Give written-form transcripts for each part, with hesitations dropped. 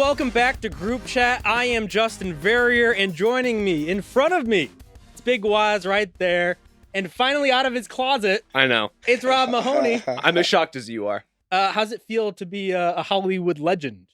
welcome back to Group Chat. I am Justin Verrier, and joining me, in front of me, it's Big Waz right there, and finally out of his closet, I know. it's Rob Mahoney. I'm as shocked as you are. How's it feel to be a Hollywood legend?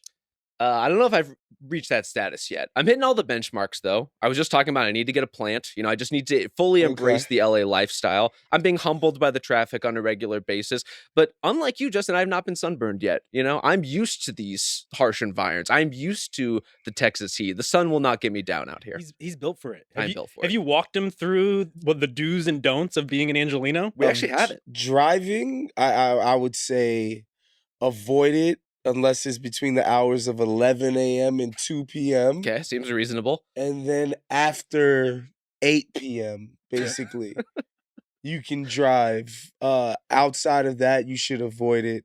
I don't know if I've reached that status yet. I'm hitting all the benchmarks, though. I was just talking about I need to get a plant. I just need to fully embrace the LA lifestyle. I'm being humbled by the traffic on a regular basis. But unlike you, Justin, I have not been sunburned yet. I'm used to these harsh environments. I'm used to the Texas heat. The sun will not get me down out here. He's built for it. I'm built for it. Have you walked him through what the do's and don'ts of being an Angelino? We actually had it. Driving, I would say avoid it unless it's between the hours of 11 a.m. and 2 p.m. Okay, seems reasonable. And then after 8 p.m., basically, you can drive. Outside of that, you should avoid it.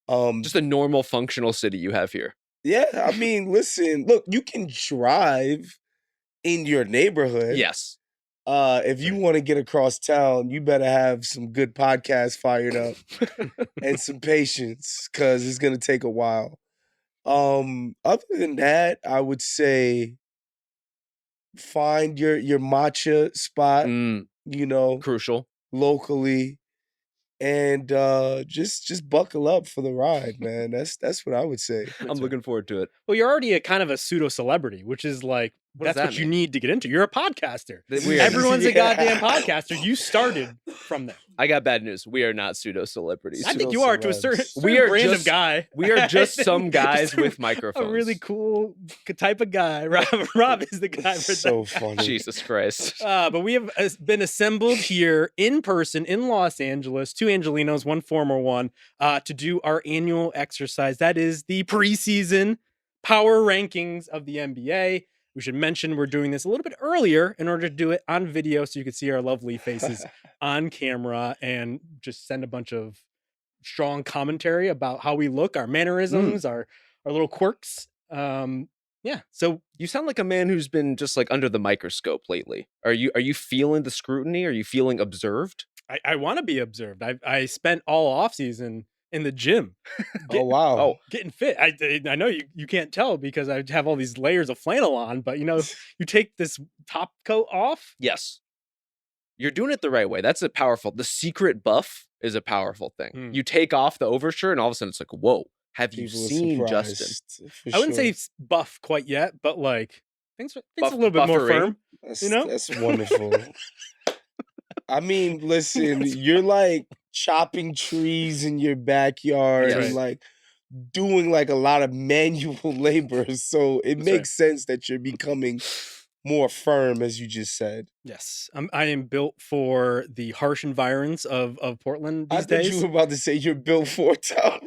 Just a normal functional city you have here. Yeah, I mean, listen, look, you can drive in your neighborhood. Yes. If you want to get across town, you better have some good podcasts fired up and some patience, because it's gonna take a while. Other than that, I would say find your matcha spot, Crucial. locally, and just buckle up for the ride, man. That's what I would say. I'm looking forward to it. Well, you're already a kind of a pseudo celebrity, which is like that's what you need to get into. You're a podcaster. Everyone's a goddamn podcaster. You started from there. I got bad news. We are not pseudo celebrities. I think you are to a certain brand of guy. We are just some guys with microphones. A really cool type of guy. Rob is the guy for so that. funny. Jesus Christ. But we have been assembled here in person in Los Angeles, 2 Angelinos, 1 former one, to do our annual exercise. That is the preseason power rankings of the NBA. We should mention we're doing this a little bit earlier in order to do it on video so you can see our lovely faces on camera and just send a bunch of strong commentary about how we look, our mannerisms, our little quirks. Yeah. So you sound like a man who's been just like under the microscope lately. Are you feeling the scrutiny? Are you feeling observed? I want to be observed. I spent all off season in the gym. Getting fit. I know you can't tell because I have all these layers of flannel on, but you take this top coat off. Yes. You're doing it the right way. That's the secret buff is a powerful thing. You take off the overshirt and all of a sudden it's like, whoa, have you seen Justin? I wouldn't say buff quite yet, but like things a little bit more firm. That's wonderful. I mean, listen, you're like chopping trees in your backyard and like doing like a lot of manual labor. So it makes sense that you're becoming more firm, as you just said. Yes. I am built for the harsh environs of Portland these days. I thought you were about to say you're built for town.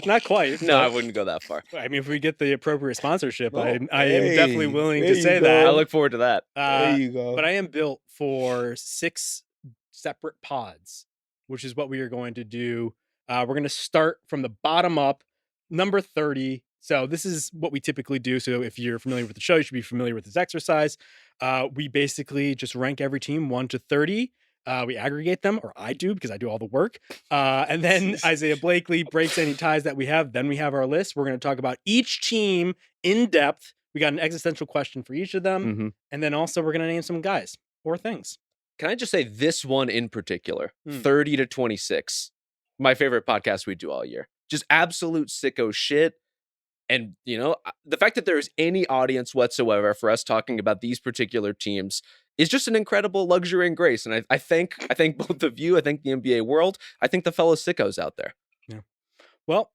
Not quite. No, I wouldn't go that far. I mean, if we get the appropriate sponsorship, I am definitely willing to say I that. look forward to that. There you go. But I am built for 6 separate pods, which is what we are going to do. We're going to start from the bottom up, number 30. So this is what we typically do. So if you're familiar with the show, you should be familiar with this exercise. We basically just rank every team 1 to 30. We aggregate them, or I do because I do all the work. And then Isaiah Blakely breaks any ties that we have. Then we have our list. We're going to talk about each team in depth. We got an existential question for each of them. Mm-hmm. And then also we're going to name some guys or things. Can I just say this one in particular, 30 to 26, my favorite podcast we do all year. Just absolute sicko shit. And, the fact that there is any audience whatsoever for us talking about these particular teams is just an incredible luxury and grace. And I thank both of you. I thank the NBA world. I think the fellow sickos out there. Yeah. Well,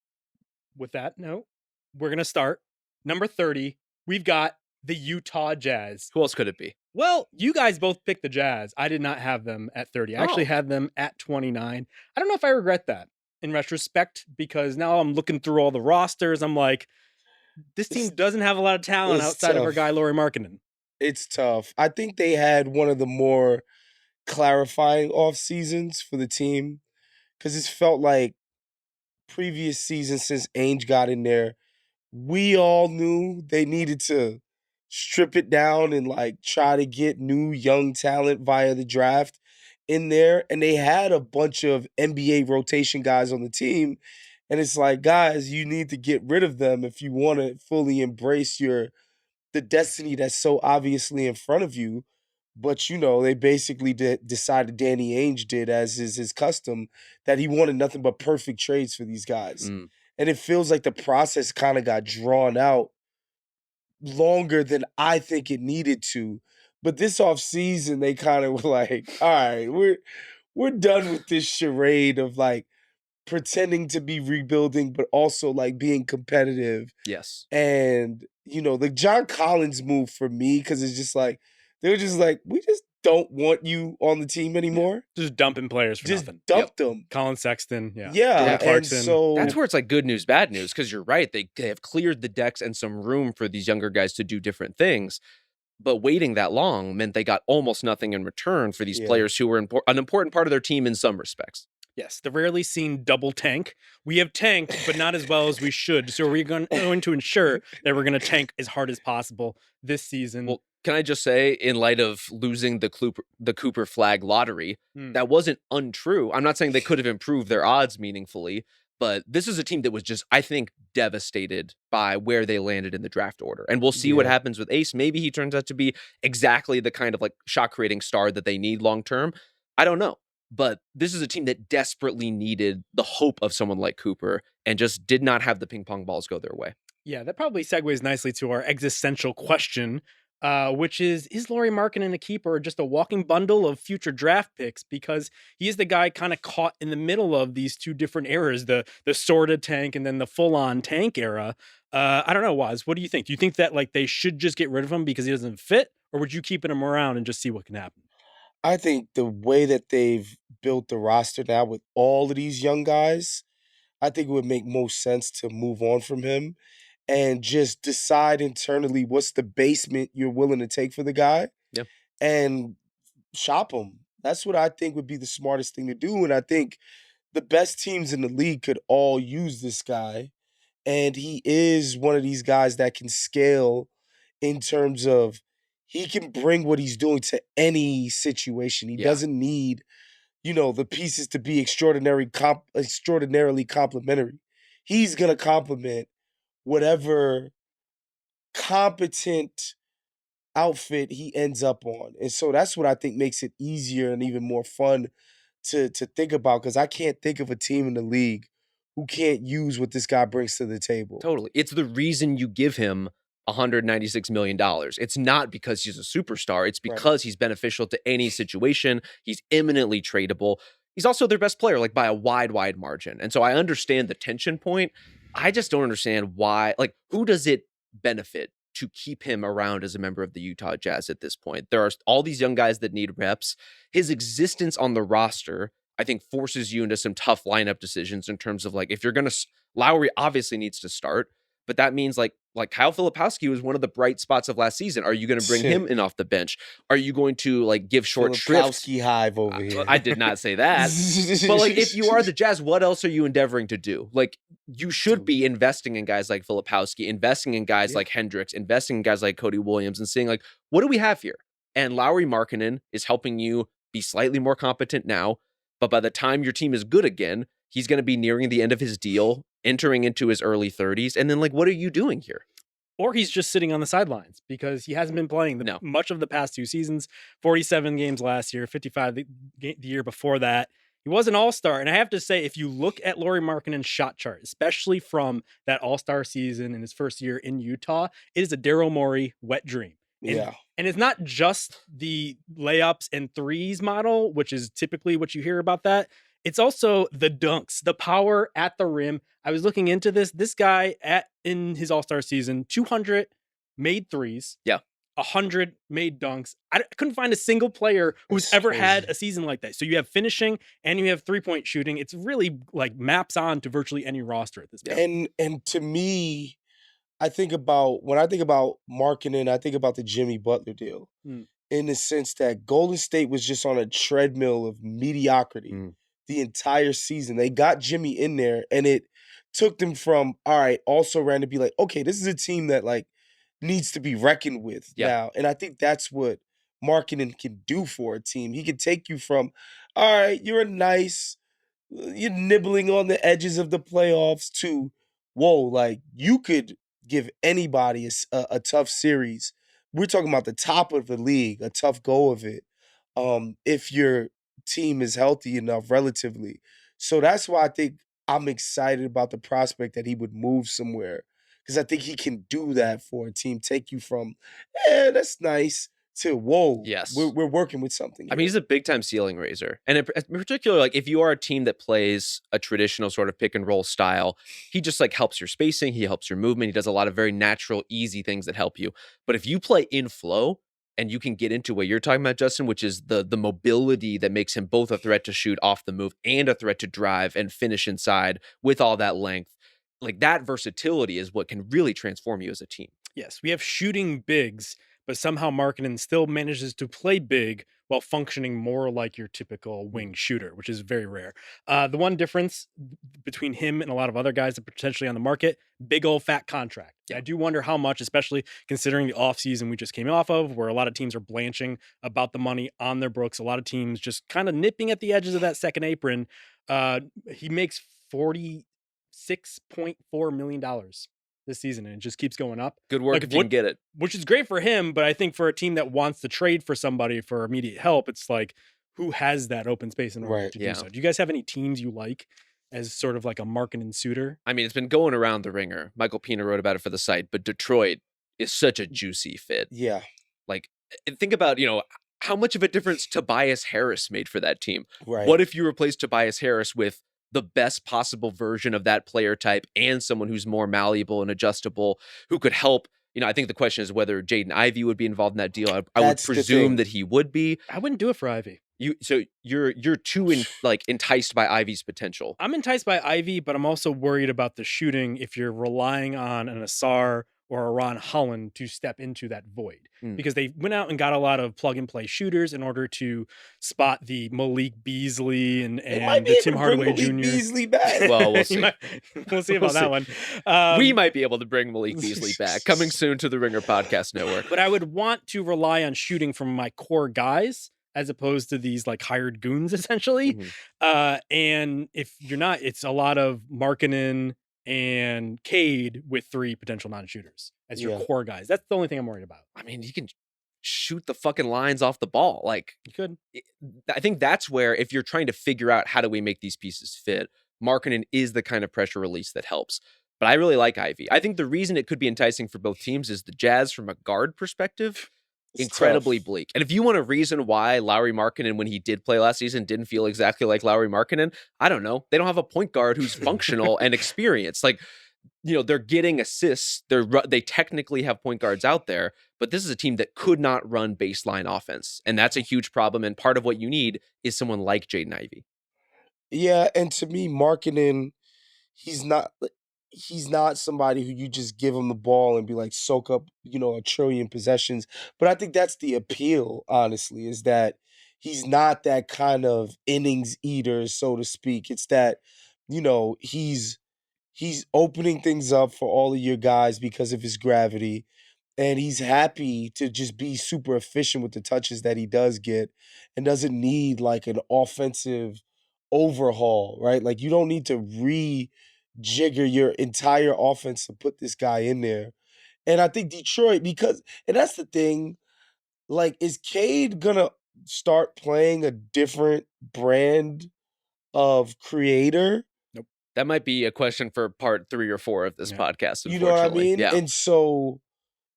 with that note, we're going to start. Number 30, we've got the Utah Jazz. Who else could it be? Well, you guys both picked the Jazz. I did not have them at 30. I actually had them at 29. I don't know if I regret that in retrospect, because now I'm looking through all the rosters. I'm like, this team doesn't have a lot of talent outside of our guy, Lauri Markkanen. It's tough. I think they had one of the more clarifying off seasons for the team, because it's felt like previous seasons since Ainge got in there, we all knew they needed to strip it down and like try to get new young talent via the draft in there. And they had a bunch of NBA rotation guys on the team. And it's like, guys, you need to get rid of them if you want to fully embrace the destiny that's so obviously in front of you. But they basically decided Danny Ainge did, as is his custom, that he wanted nothing but perfect trades for these guys. And it feels like the process kind of got drawn out longer than I think it needed to. But this offseason, they kind of were like, all right, we're done with this charade of like pretending to be rebuilding, but also like being competitive. Yes. And, the John Collins move for me, because it's just like, they were just like, we just don't want you on the team anymore. Just dumping players for Just nothing. dump them. Colin Sexton, Yeah. Jordan Clarkson. And so That's where it's like good news, bad news, because you're right. They have cleared the decks and some room for these younger guys to do different things. But waiting that long meant they got almost nothing in return for these players who were an important part of their team in some respects. Yes, the rarely seen double tank. We have tanked, but not as well as we should. So we're going to ensure that we're going to tank as hard as possible this season. Well, can I just say, in light of losing the Cooper flag lottery, that wasn't untrue. I'm not saying they could have improved their odds meaningfully, but this is a team that was just, I think, devastated by where they landed in the draft order. And we'll see what happens with Ace. Maybe he turns out to be exactly the kind of like shot-creating star that they need long-term. I don't know. But this is a team that desperately needed the hope of someone like Cooper and just did not have the ping pong balls go their way. Yeah, that probably segues nicely to our existential question, which is Lauri Markkanen a keeper or just a walking bundle of future draft picks? Because he is the guy kind of caught in the middle of these two different eras, the sort of tank and then the full-on tank era. I don't know, Woz, what do you think? Do you think that like they should just get rid of him because he doesn't fit? Or would you keep him around and just see what can happen? I think the way that they've built the roster now with all of these young guys, I think it would make most sense to move on from him and just decide internally what's the basement you're willing to take for the guy and shop him. That's what I think would be the smartest thing to do. And I think the best teams in the league could all use this guy. And he is one of these guys that can scale in terms of he can bring what he's doing to any situation. He doesn't need, the pieces to be extraordinarily complimentary. He's going to complement whatever competent outfit he ends up on. And so that's what I think makes it easier and even more fun to think about, because I can't think of a team in the league who can't use what this guy brings to the table. Totally. It's the reason you give him $196 million. It's not because he's a superstar. It's because he's beneficial to any situation. He's imminently tradable. He's also their best player, like by a wide, wide margin. And so I understand the tension point. I just don't understand why, like, who does it benefit to keep him around as a member of the Utah Jazz at this point? There are all these young guys that need reps. His existence on the roster, I think, forces you into some tough lineup decisions in terms of like, if you're going to, Lowry obviously needs to start, but that means like Kyle Filipowski was one of the bright spots of last season. Are you going to bring him in off the bench? Are you going to like give short shrift? Filipowski hive over here. I did not say that. But like, if you are the Jazz, what else are you endeavoring to do? Like, you should be investing in guys like Filipowski, investing in guys like Hendricks, investing in guys like Cody Williams, and seeing like, what do we have here? And Lauri Markkanen is helping you be slightly more competent now. But by the time your team is good again, he's going to be nearing the end of his deal, entering into his early 30s. And then, like, what are you doing here? Or he's just sitting on the sidelines because he hasn't been playing much of the past two seasons. 47 games last year, 55 the year before that. He was an all-star. And I have to say, if you look at Lauri Markkanen's shot chart, especially from that all-star season in his first year in Utah, it is a Daryl Morey wet dream. And it's not just the layups and threes model, which is typically what you hear about that. It's also the dunks, the power at the rim. I was looking into this. This guy in his all-star season, 200 made threes. 100 made dunks. I couldn't find a single player who's ever had a season like that. So you have finishing and you have three-point shooting. It's really like maps on to virtually any roster at this point. And to me, when I think about Markkanen, I think about the Jimmy Butler deal in the sense that Golden State was just on a treadmill of mediocrity the entire season. They got Jimmy in there, and it took them from, all right, also ran to be like, okay, this is a team that like needs to be reckoned with now. And I think that's what Markkanen can do for a team. He can take you from, all right, you're a nice you're nibbling on the edges of the playoffs to, whoa, like you could give anybody a tough series. We're talking about the top of the league, a tough go of it. If your team is healthy enough relatively. So that's why I think I'm excited about the prospect that he would move somewhere. Because I think he can do that for a team. Take you from, that's nice, to whoa, Yes. we're working with something here. I mean, he's a big time ceiling raiser. And in particular, like if you are a team that plays a traditional sort of pick and roll style, he just like helps your spacing, he helps your movement, he does a lot of very natural, easy things that help you. But if you play in flow and you can get into what you're talking about, Justin, which is the mobility that makes him both a threat to shoot off the move and a threat to drive and finish inside with all that length, like that versatility is what can really transform you as a team. Yes, we have shooting bigs, but somehow Markkanen still manages to play big while functioning more like your typical wing shooter, which is very rare. The one difference between him and a lot of other guys that are potentially on the market, big old fat contract. Yeah. I do wonder how much, especially considering the offseason we just came off of, where a lot of teams are blanching about the money on their books. A lot of teams just kind of nipping at the edges of that second apron. He makes $46.4 million this season, and it just keeps going up. Good work like, if you can get it. Which is great for him, but I think for a team that wants to trade for somebody for immediate help, it's like, who has that open space in order to do so? Do you guys have any teams you like as sort of like a Markkanen suitor? I mean, it's been going around the ringer. Michael Pina wrote about it for the site, but Detroit is such a juicy fit. Yeah. Like, think about, how much of a difference Tobias Harris made for that team. Right. What if you replace Tobias Harris with the best possible version of that player type and someone who's more malleable and adjustable, who could help? I think the question is whether Jaden Ivey would be involved in that deal. I would presume that he would be. I wouldn't do it for Ivey. You're too enticed by Ivey's potential. I'm enticed by Ivey, but I'm also worried about the shooting if you're relying on an Asar or a Ron Holland to step into that void. Because they went out and got a lot of plug-and-play shooters in order to spot the Malik Beasley and the Tim Hardaway Jr. Malik Beasley back. Well, we'll see. We'll see about that one. We might be able to bring Malik Beasley back. Coming soon to the Ringer Podcast Network. But I would want to rely on shooting from my core guys as opposed to these like hired goons, essentially. Mm-hmm. And if you're not, it's a lot of Markkanen and Cade with 3 potential non-shooters as your core guys. That's the only thing I'm worried about. I mean, you can shoot the fucking lines off the ball. Like, you could. I think that's where, if you're trying to figure out how do we make these pieces fit, Markkanen is the kind of pressure release that helps. But I really like Ivey. I think the reason it could be enticing for both teams is the Jazz, from a guard perspective, incredibly bleak. And if you want a reason why Lauri Markkanen, when he did play last season, didn't feel exactly like Lauri Markkanen, I don't know. They don't have a point guard who's functional and experienced. Like, they're getting assists. They technically have point guards out there, but this is a team that could not run baseline offense. And that's a huge problem. And part of what you need is someone like Jaden Ivey. Yeah, and to me, Markkanen, he's not somebody who you just give him the ball and be like, soak up, a trillion possessions. But I think that's the appeal, honestly, is that he's not that kind of innings eater, so to speak. It's that, he's opening things up for all of your guys because of his gravity. And he's happy to just be super efficient with the touches that he does get and doesn't need like an offensive overhaul, right? Like, you don't need to rejigger your entire offense to put this guy in there. And I think Detroit, and that's the thing, like, is Cade gonna start playing a different brand of creator? Nope. That might be a question for part 3 or 4 of this podcast. You know what I mean? Yeah. And so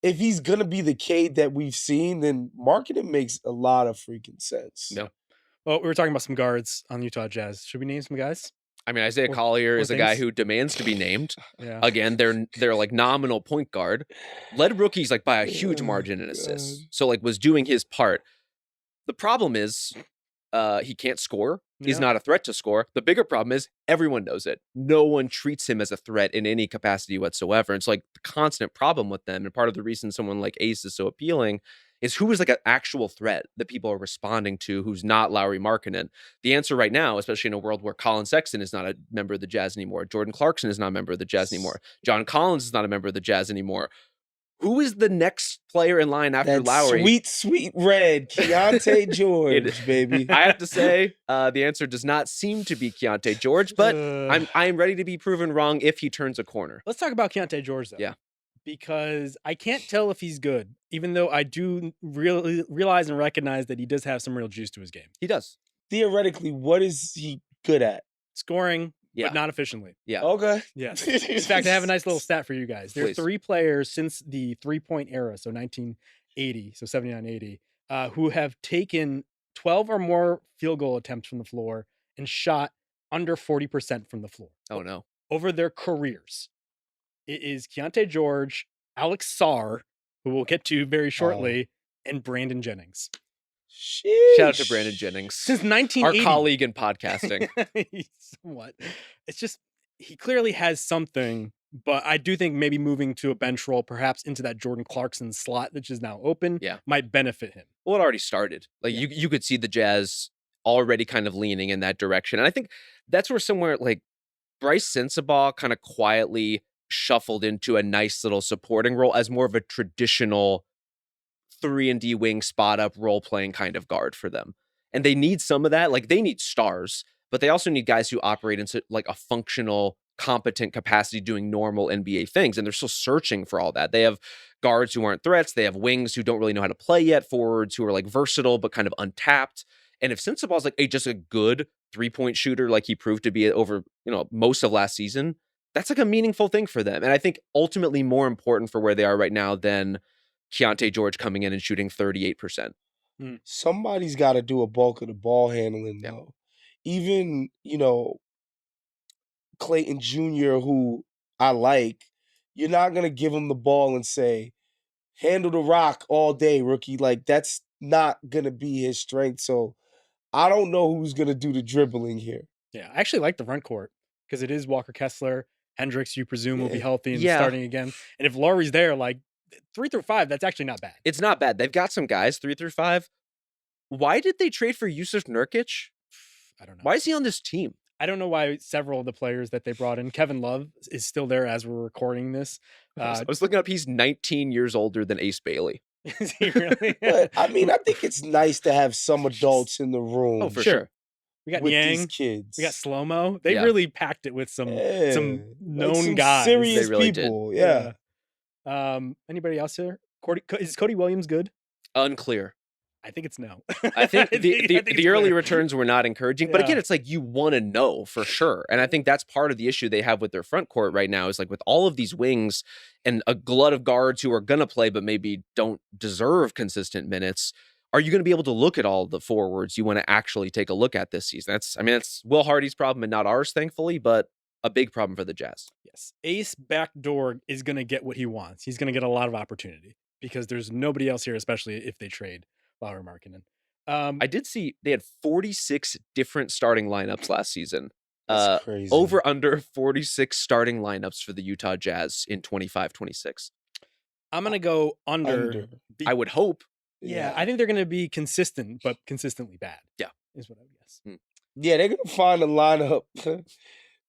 if he's gonna be the Cade that we've seen, then Markkanen makes a lot of freaking sense. No. Well, we were talking about some guards on the Utah Jazz. Should we name some guys? I mean, Isaiah Collier is a guy who demands to be named. Yeah. Again, they're like nominal point guard. Led rookies like by a huge margin in assists. So like was doing his part. The problem is he can't score. He's not a threat to score. The bigger problem is everyone knows it. No one treats him as a threat in any capacity whatsoever. It's like the constant problem with them. And part of the reason someone like Ace is so appealing is who is like an actual threat that people are responding to who's not Lauri Markkanen. The answer right now, especially in a world where Colin Sexton is not a member of the Jazz anymore, Jordan Clarkson is not a member of the Jazz anymore, John Collins is not a member of the Jazz anymore. Who is the next player in line after That Lowry? sweet red, Keontae George, baby. I have to say, the answer does not seem to be Keontae George, but I am ready to be proven wrong if he turns a corner. Let's talk about Keontae George, though. Yeah. Because I can't tell if he's good, even though I do realize and recognize that he does have some real juice to his game. He does. Theoretically, what is he good at? Scoring, Yeah. but not efficiently. Yeah. Okay. Yes. In fact, I have a nice little stat for you guys. There are Please. 3 players since the 3-point era, so 1980, so 79-80, who have taken 12 or more field goal attempts from the floor and shot under 40% from the floor. Oh, no. Over their careers. It is Keontae George, Alex Sarr, who we'll get to very shortly, and Brandon Jennings. Sheesh. Shout out to Brandon Jennings. Since Our 1980. colleague in podcasting. Somewhat. It's just, he clearly has something, but I do think maybe moving to a bench role, perhaps into that Jordan Clarkson slot, which is now open, might benefit him. Well, it already started. Like you could see the Jazz already kind of leaning in that direction. And I think that's where somewhere like Bryce Sensabaugh kind of quietly shuffled into a nice little supporting role as more of a traditional 3-and-D wing spot up role playing kind of guard for them. And they need some of that. Like they need stars, but they also need guys who operate in like a functional, competent capacity doing normal NBA things. And they're still searching for all that. They have guards who aren't threats. They have wings who don't really know how to play yet, forwards who are like versatile, but kind of untapped. And if Sensabaugh's like just a good 3-point shooter, like he proved to be over, most of last season, that's like a meaningful thing for them. And I think ultimately more important for where they are right now than Keontae George coming in and shooting 38%. Somebody's got to do a bulk of the ball handling, though. Even, Clayton Jr., who I like, you're not going to give him the ball and say, handle the rock all day, rookie. Like, that's not going to be his strength. So I don't know who's going to do the dribbling here. Yeah, I actually like the front court because it is Walker Kessler. Hendricks, you presume, will be healthy and starting again. And if Laurie's there, like 3 through 5, that's actually not bad. It's not bad. They've got some guys 3 through 5. Why did they trade for Yusuf Nurkic? I don't know. Why is he on this team? I don't know why several of the players that they brought in, Kevin Love is still there as we're recording this. I was looking up, he's 19 years older than Ace Bailey. Is he really? But, I mean, I think it's nice to have some adults in the room. Oh, for sure. We got with Yang, these kids. we got Slow-Mo. They really packed it with some known some guys. serious They really people. did. Yeah. Anybody else here? Is Cody Williams good? Unclear. I think it's no. I think it's the early clear. returns were not encouraging, but again, it's like you want to know for sure. And I think that's part of the issue they have with their front court right now is like with all of these wings and a glut of guards who are going to play but maybe don't deserve consistent minutes. Are you going to be able to look at all the forwards you want to actually take a look at this season? That's Will Hardy's problem and not ours, thankfully, but a big problem for the Jazz. Yes. Ace backdoor is going to get what he wants. He's going to get a lot of opportunity because there's nobody else here, especially if they trade Lauri Markkanen. I did see they had 46 different starting lineups last season. That's crazy. Over under 46 starting lineups for the Utah Jazz in 25-26. I'm going to go under. I would hope. Yeah, I think they're going to be consistent, but consistently bad. Yeah. Is what I would guess. Yeah, they're going to find a lineup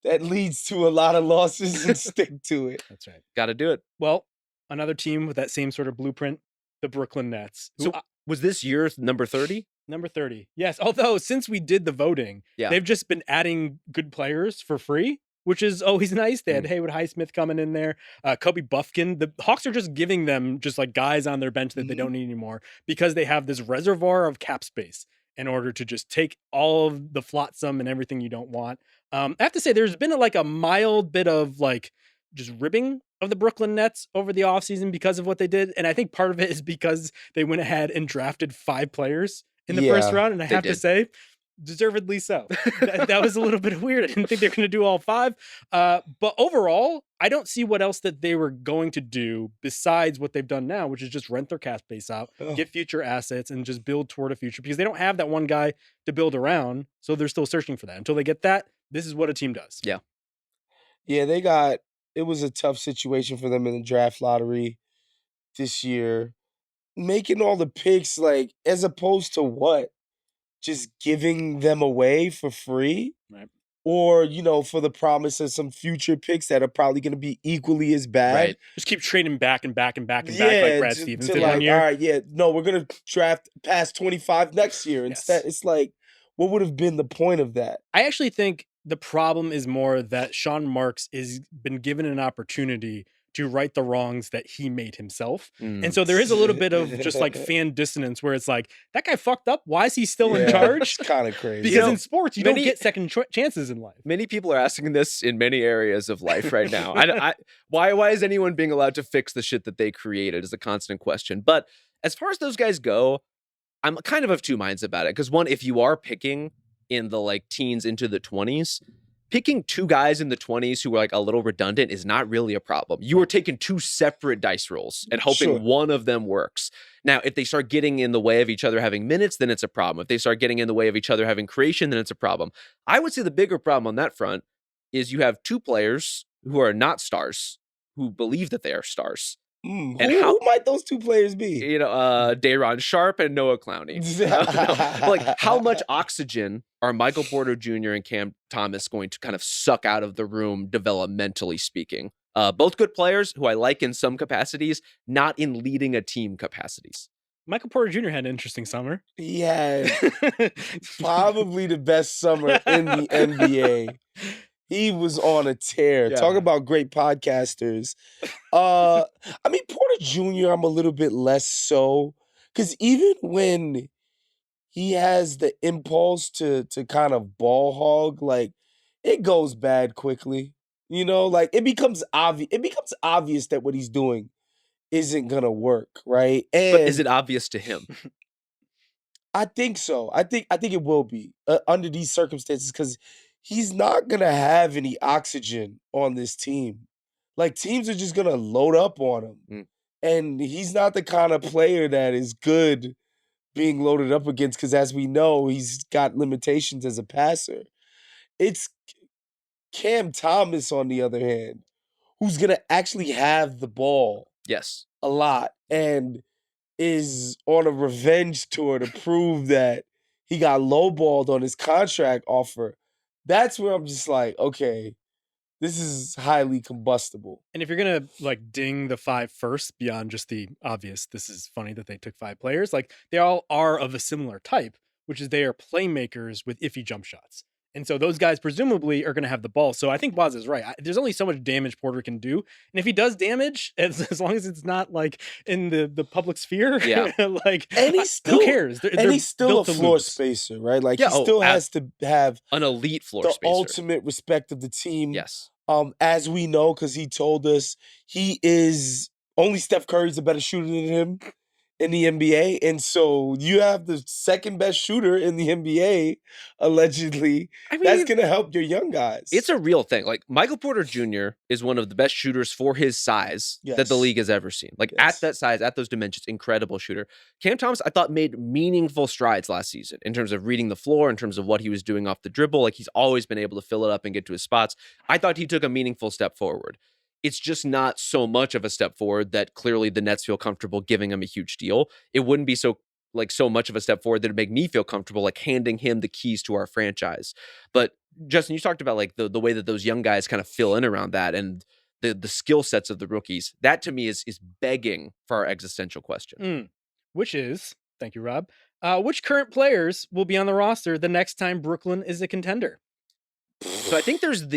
that leads to a lot of losses and stick to it. That's right. Got to do it. Well, another team with that same sort of blueprint, the Brooklyn Nets. So was this year number 30? Number 30. Yes. Although since we did the voting, they've just been adding good players for free, which is always nice. They had Haywood Highsmith coming in there, Kobe Buffkin. The Hawks are just giving them just like guys on their bench that they don't need anymore because they have this reservoir of cap space in order to just take all of the flotsam and everything you don't want. I have to say there's been a mild bit of like just ribbing of the Brooklyn Nets over the offseason because of what they did. And I think part of it is because they went ahead and drafted 5 players in the first round. And I have to say, deservedly so. that was a little bit weird. I didn't think they were going to do all 5. But overall, I don't see what else that they were going to do besides what they've done now, which is just rent their cap space out, get future assets, and just build toward a future because they don't have that one guy to build around. So they're still searching for that. Until they get that, this is what a team does. Yeah. Yeah, it was a tough situation for them in the draft lottery this year. Making all the picks, like, as opposed to what? Just giving them away for free? Right. or, for the promise of some future picks that are probably going to be equally as bad. Right. Just keep trading back and back and back and back like Brad Stevens did one year. All right, no, we're going to draft past 25 next year. Instead, it's like, what would have been the point of that? I actually think the problem is more that Sean Marks has been given an opportunity to right the wrongs that he made himself. And so there is a little bit of just like fan dissonance where it's like, that guy fucked up. Why is he still in charge? It's kind of crazy. Because in sports, you don't get second chances in life. Many people are asking this in many areas of life right now. Why is anyone being allowed to fix the shit that they created is a constant question. But as far as those guys go, I'm kind of two minds about it. Because one, if you are picking in the like teens into the 20s, picking two guys in the 20s who were like a little redundant is not really a problem. You are taking two separate dice rolls and hoping one of them works. Now, if they start getting in the way of each other having minutes, then it's a problem. If they start getting in the way of each other having creation, then it's a problem. I would say the bigger problem on that front is you have two players who are not stars, who believe that they are stars. And who might those two players be? Day'Ron Sharp and Noah Clowney. Like, how much oxygen are Michael Porter Jr. and Cam Thomas going to kind of suck out of the room, developmentally speaking? Both good players who I like in some capacities, not in leading a team capacities. Michael Porter Jr. had an interesting summer. He had probably the best summer in the NBA. He was on a tear. Talk about great podcasters. I mean, Porter Jr., I'm a little bit less so. Because even when he has the impulse to kind of ball hog, like, it goes bad quickly. Like, it becomes obvious that what he's doing isn't going to work, right? And but is it obvious to him? I think so. I think it will be under these circumstances because he's not going to have any oxygen on this team. Like, teams are just going to load up on him. And he's not the kind of player that is good being loaded up against because, as we know, he's got limitations as a passer. It's Cam Thomas, on the other hand, who's going to actually have the ball a lot and is on a revenge tour to prove that he got lowballed on his contract offer. That's where I'm just like, okay, this is highly combustible. And if you're going to like ding the 5 first beyond just the obvious, this is funny that they took 5 players, like they all are of a similar type, which is they are playmakers with iffy jump shots. And so those guys presumably are going to have the ball. So I think Waz is right. There's only so much damage Porter can do. And if he does damage, as long as it's not like in the public sphere, like, and he's still, who cares? He's still a floor spacer, right? Like, he still has to have an elite floor the spacer. Ultimate respect of the team. Yes. As we know, because he told us only Steph Curry's a better shooter than him in the NBA. And so you have the second best shooter in the NBA, allegedly. I mean, that's going to help your young guys. It's a real thing. Like, Michael Porter Jr. is one of the best shooters for his size that the league has ever seen. Like, at that size, at those dimensions, incredible shooter. Cam Thomas, I thought, made meaningful strides last season in terms of reading the floor, in terms of what he was doing off the dribble. Like, he's always been able to fill it up and get to his spots. I thought he took a meaningful step forward. It's just not so much of a step forward that clearly the Nets feel comfortable giving him a huge deal. It wouldn't be so much of a step forward that would make me feel comfortable like handing him the keys to our franchise. But Justin, you talked about like the way that those young guys kind of fill in around that and the skill sets of the rookies. That to me is begging for our existential question. Which is, thank you, Rob, which current players will be on the roster the next time Brooklyn is a contender? So I think there's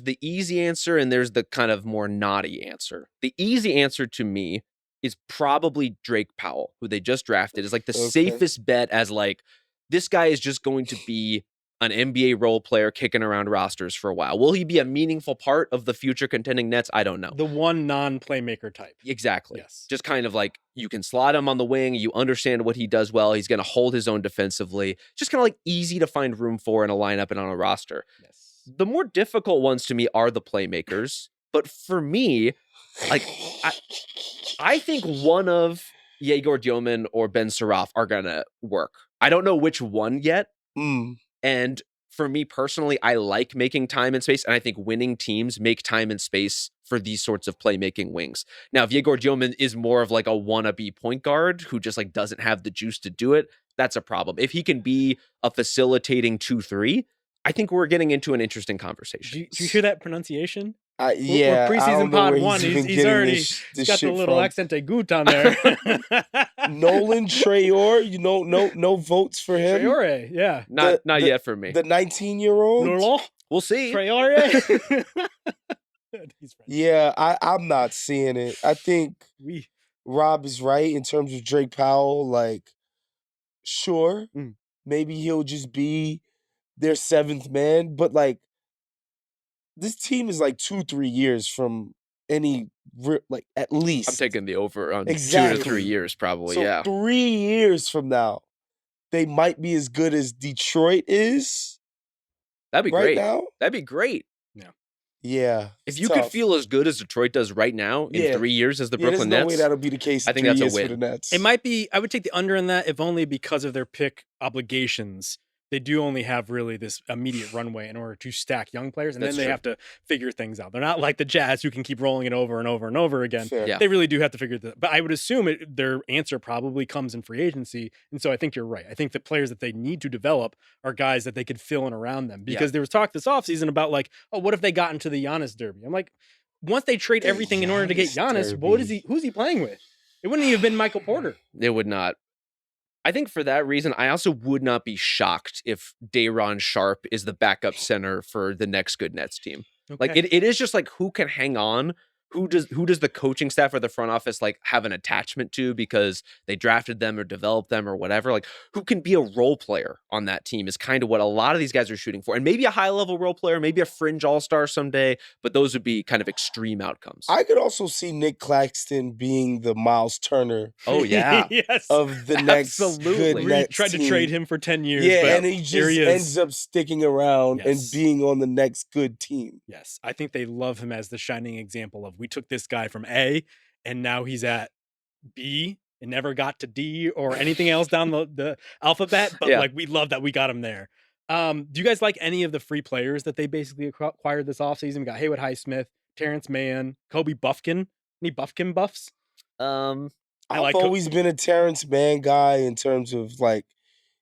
the easy answer and there's the kind of more naughty answer. The easy answer to me is probably Drake Powell, who they just drafted, is like the safest bet as like, this guy is just going to be an NBA role player kicking around rosters for a while. Will he be a meaningful part of the future contending Nets? I don't know. The one non-playmaker type. Exactly. Yes. Just kind of like, you can slot him on the wing. You understand what he does well. He's going to hold his own defensively. Just kind of like easy to find room for in a lineup and on a roster. Yes. The more difficult ones to me are the playmakers. But for me, like, I think one of Yegor Dioman or Ben Saraf are going to work. I don't know which one yet. And for me personally, I like making time and space. And I think winning teams make time and space for these sorts of playmaking wings. Now, if Yegor Dioman is more of like a wannabe point guard who just like doesn't have the juice to do it, that's a problem. If he can be a facilitating 2-3, I think we're getting into an interesting conversation. Did you hear that pronunciation? Yeah, We're I don't preseason know pod where one. even He's getting already this got the shit little from. accente gut on there. Nolan Traore, no votes for him. Traore, yeah. Not yet for me. The 19-year-old. Lolo? We'll see. Traore? Yeah, I'm not seeing it. I think Rob is right in terms of Drake Powell. Like, sure, maybe he'll just be their seventh man, but like, this team is like 2-3 years from any, like, at least. I'm taking the over on Exactly. 2 to 3 years, probably. So yeah, 3 years from now, they might be as good as Detroit is. That'd be right great. now. That'd be great. Yeah. If you could feel as good as Detroit does right now in 3 years as the Brooklyn there's no Nets, way that'll be the case. I think that's a win. For the Nets. It might be. I would take the under in that, if only because of their pick obligations. They do only have really this immediate runway in order to stack young players, and then they have to figure things out. They're not like the Jazz who can keep rolling it over and over and over again. Yeah. They really do have to figure that. But I would assume their answer probably comes in free agency, and so I think you're right. I think the players that they need to develop are guys that they could fill in around them, because there was talk this offseason about like, oh, what if they got into the Giannis derby? I'm like, once they trade everything in order to get Giannis, who's he playing with? It wouldn't even have been Michael Porter. It would not. I think for that reason, I also would not be shocked if Day'Ron Sharpe is the backup center for the next good Nets team. Okay. Like it is just like, who can hang on? Who does the coaching staff or the front office like have an attachment to because they drafted them or developed them or whatever? Like, who can be a role player on that team is kind of what a lot of these guys are shooting for. And maybe a high level role player, maybe a fringe all-star someday, but those would be kind of extreme outcomes. I could also see Nick Claxton being the Miles Turner. Oh yeah. Yes. Of the next good Nets tried team. to trade him for 10 years. Yeah, but and he just ends up sticking around and being on the next good team. Yes. I think they love him as the shining example of, we took this guy from A and now he's at B and never got to D or anything else down the alphabet. But like, we love that we got him there. Do you guys like any of the free players that they basically acquired this offseason? We got Haywood Highsmith, Terrence Mann, Kobe Buffkin. Any Buffkin buffs? I've always been a Terrence Mann guy in terms of like,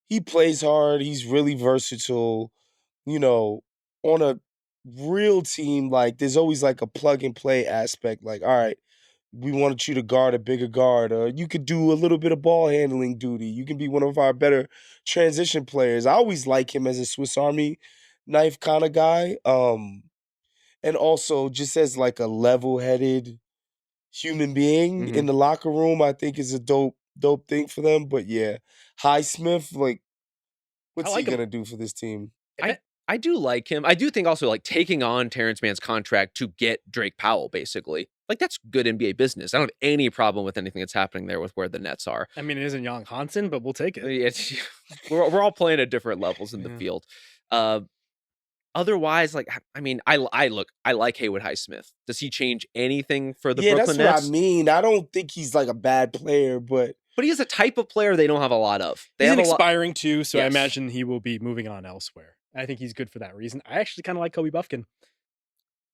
he plays hard. He's really versatile. On a real team, like there's always like a plug and play aspect. Like, all right, we wanted you to guard a bigger guard, or you could do a little bit of ball handling duty. You can be one of our better transition players. I always like him as a Swiss Army knife kind of guy. And also just as like a level-headed human being in the locker room, I think is a dope thing for them. But yeah, Highsmith, like, what's he gonna do for this team? I do like him. I do think also like taking on Terrence Mann's contract to get Drake Powell, basically. Like, that's good NBA business. I don't have any problem with anything that's happening there with where the Nets are. I mean, it isn't Young Hansen, but we'll take it. We're all playing at different levels in the field. Otherwise, like, I mean, I like Haywood Highsmith. Does he change anything for the Brooklyn Nets? Yeah, that's what I mean. I don't think he's like a bad player, but he is a type of player they don't have a lot of. He's expiring too, so I imagine he will be moving on elsewhere. I think he's good for that reason. I actually kind of like Kobe Buffkin.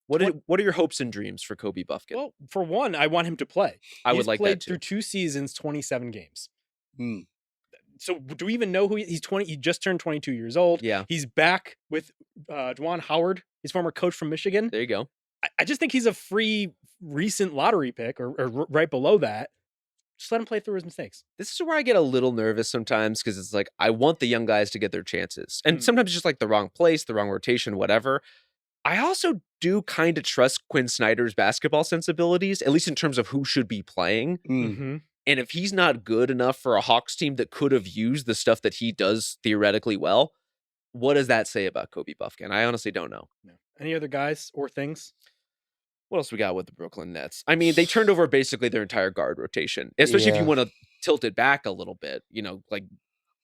What are your hopes and dreams for Kobe Buffkin? Well, for one, I want him to play. I would like that too. He's played through 2 seasons, 27 games. So do we even know who he's 20? He just turned 22 years old. Yeah. He's back with Juwan Howard, his former coach from Michigan. There you go. I just think he's a free recent lottery pick or right below that. Just let him play through his mistakes. This is where I get a little nervous sometimes because it's like, I want the young guys to get their chances. And sometimes it's just like the wrong place, the wrong rotation, whatever. I also do kind of trust Quinn Snyder's basketball sensibilities, at least in terms of who should be playing. Mm-hmm. And if he's not good enough for a Hawks team that could have used the stuff that he does theoretically well, what does that say about Kobe Buffkin? I honestly don't know. No. Any other guys or things? What else we got with the Brooklyn Nets? I mean, they turned over basically their entire guard rotation, especially if you want to tilt it back a little bit, like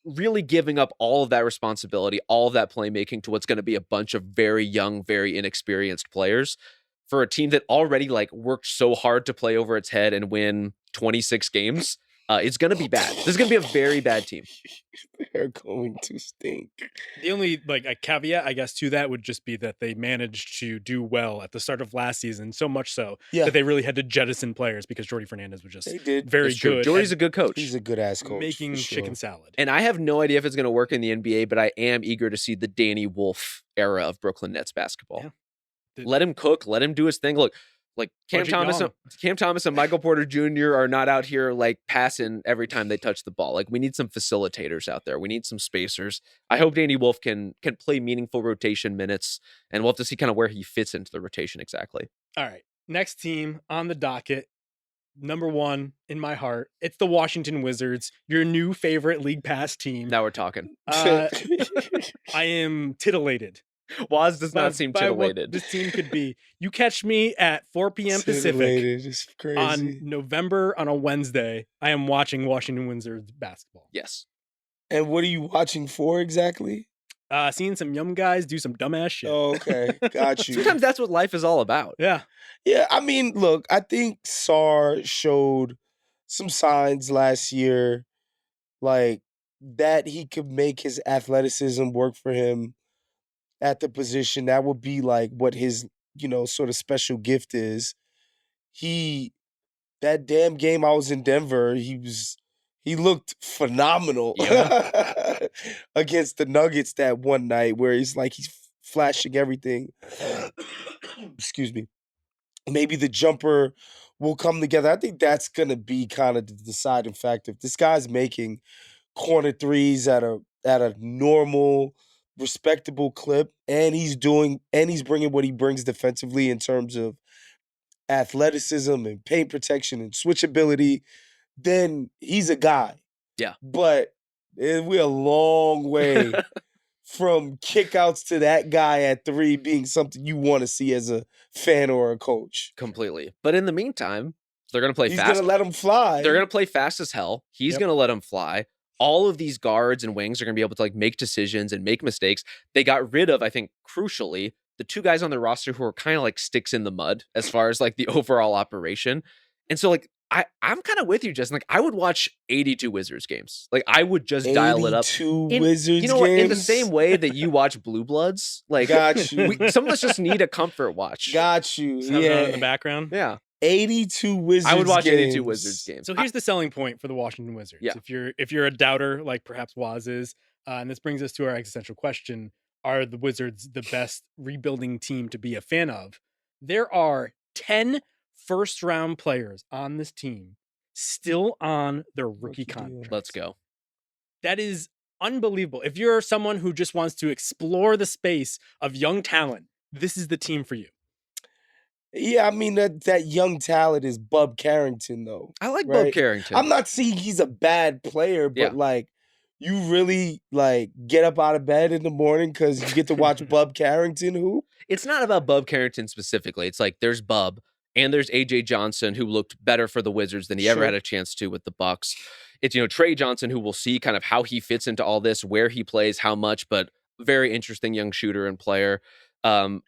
really giving up all of that responsibility, all of that playmaking to what's going to be a bunch of very young, very inexperienced players for a team that already like worked so hard to play over its head and win 26 games. It's going to be bad. This is going to be a very bad team. They're going to stink. The only a caveat, I guess, to that would just be that they managed to do well at the start of last season, so much so that they really had to jettison players because Jordi Fernandez was just very good. Jordi's a good coach. He's a good ass coach. Making chicken salad. And I have no idea if it's going to work in the NBA, but I am eager to see the Danny Wolf era of Brooklyn Nets basketball. Yeah. Let him cook. Let him do his thing. Look, like Cam Thomas and Michael Porter Jr. are not out here like passing every time they touch the ball. Like we need some facilitators out there. We need some spacers. I hope Danny Wolf can play meaningful rotation minutes, and we'll have to see kind of where he fits into the rotation exactly. All right. Next team on the docket, number 1 in my heart. It's the Washington Wizards, your new favorite League Pass team. Now we're talking. I am titillated. Waz does not seem titillated. This team could be. You catch me at 4 p.m. Pacific on a Wednesday. I am watching Washington Wizards basketball. Yes. And what are you watching for exactly? Seeing some young guys do some dumbass shit. Oh, okay. Got you. Sometimes that's what life is all about. Yeah. Yeah, I mean, look, I think Sarr showed some signs last year, like that he could make his athleticism work for him at the position. That would be like what his, sort of special gift is. That damn game I was in Denver, he looked phenomenal against the Nuggets that one night where he's flashing everything. Excuse me. Maybe the jumper will come together. I think that's going to be kind of the deciding factor. If this guy's making corner threes at a normal, respectable clip, and he's bringing what he brings defensively in terms of athleticism and paint protection and switchability, then he's a guy. Yeah. But we're a long way from kickouts to that guy at 3 being something you want to see as a fan or a coach. Completely. But in the meantime, they're going to play fast. He's going to let him fly. They're going to play fast as hell. He's going to let him fly. All of these guards and wings are going to be able to make decisions and make mistakes. They got rid of, I think, crucially, the 2 guys on the roster who are kind of like sticks in the mud as far as the overall operation. And so I'm kind of with you, Justin. I would watch 82 Wizards games. I would just dial it up. 82 Wizards games? In the same way that you watch Blue Bloods. Got you. Some of us just need a comfort watch. Got you. In the background. Yeah. 82 Wizards games. I would watch 82 Wizards games. So here's the selling point for the Washington Wizards. Yeah. If you're a doubter, like perhaps Waz is, and this brings us to our existential question, are the Wizards the best rebuilding team to be a fan of? There are 10 first-round players on this team still on their rookie contracts. Let's go. That is unbelievable. If you're someone who just wants to explore the space of young talent, this is the team for you. Yeah, I mean, that young talent is Bub Carrington, though. I like Bub Carrington. I'm not saying he's a bad player, but you really get up out of bed in the morning because you get to watch Bub Carrington hoop? It's not about Bub Carrington specifically. It's there's Bub and there's AJ Johnson, who looked better for the Wizards than he ever had a chance to with the Bucks. It's, Trey Johnson, who we'll see kind of how he fits into all this, where he plays, how much, but very interesting young shooter and player. I'm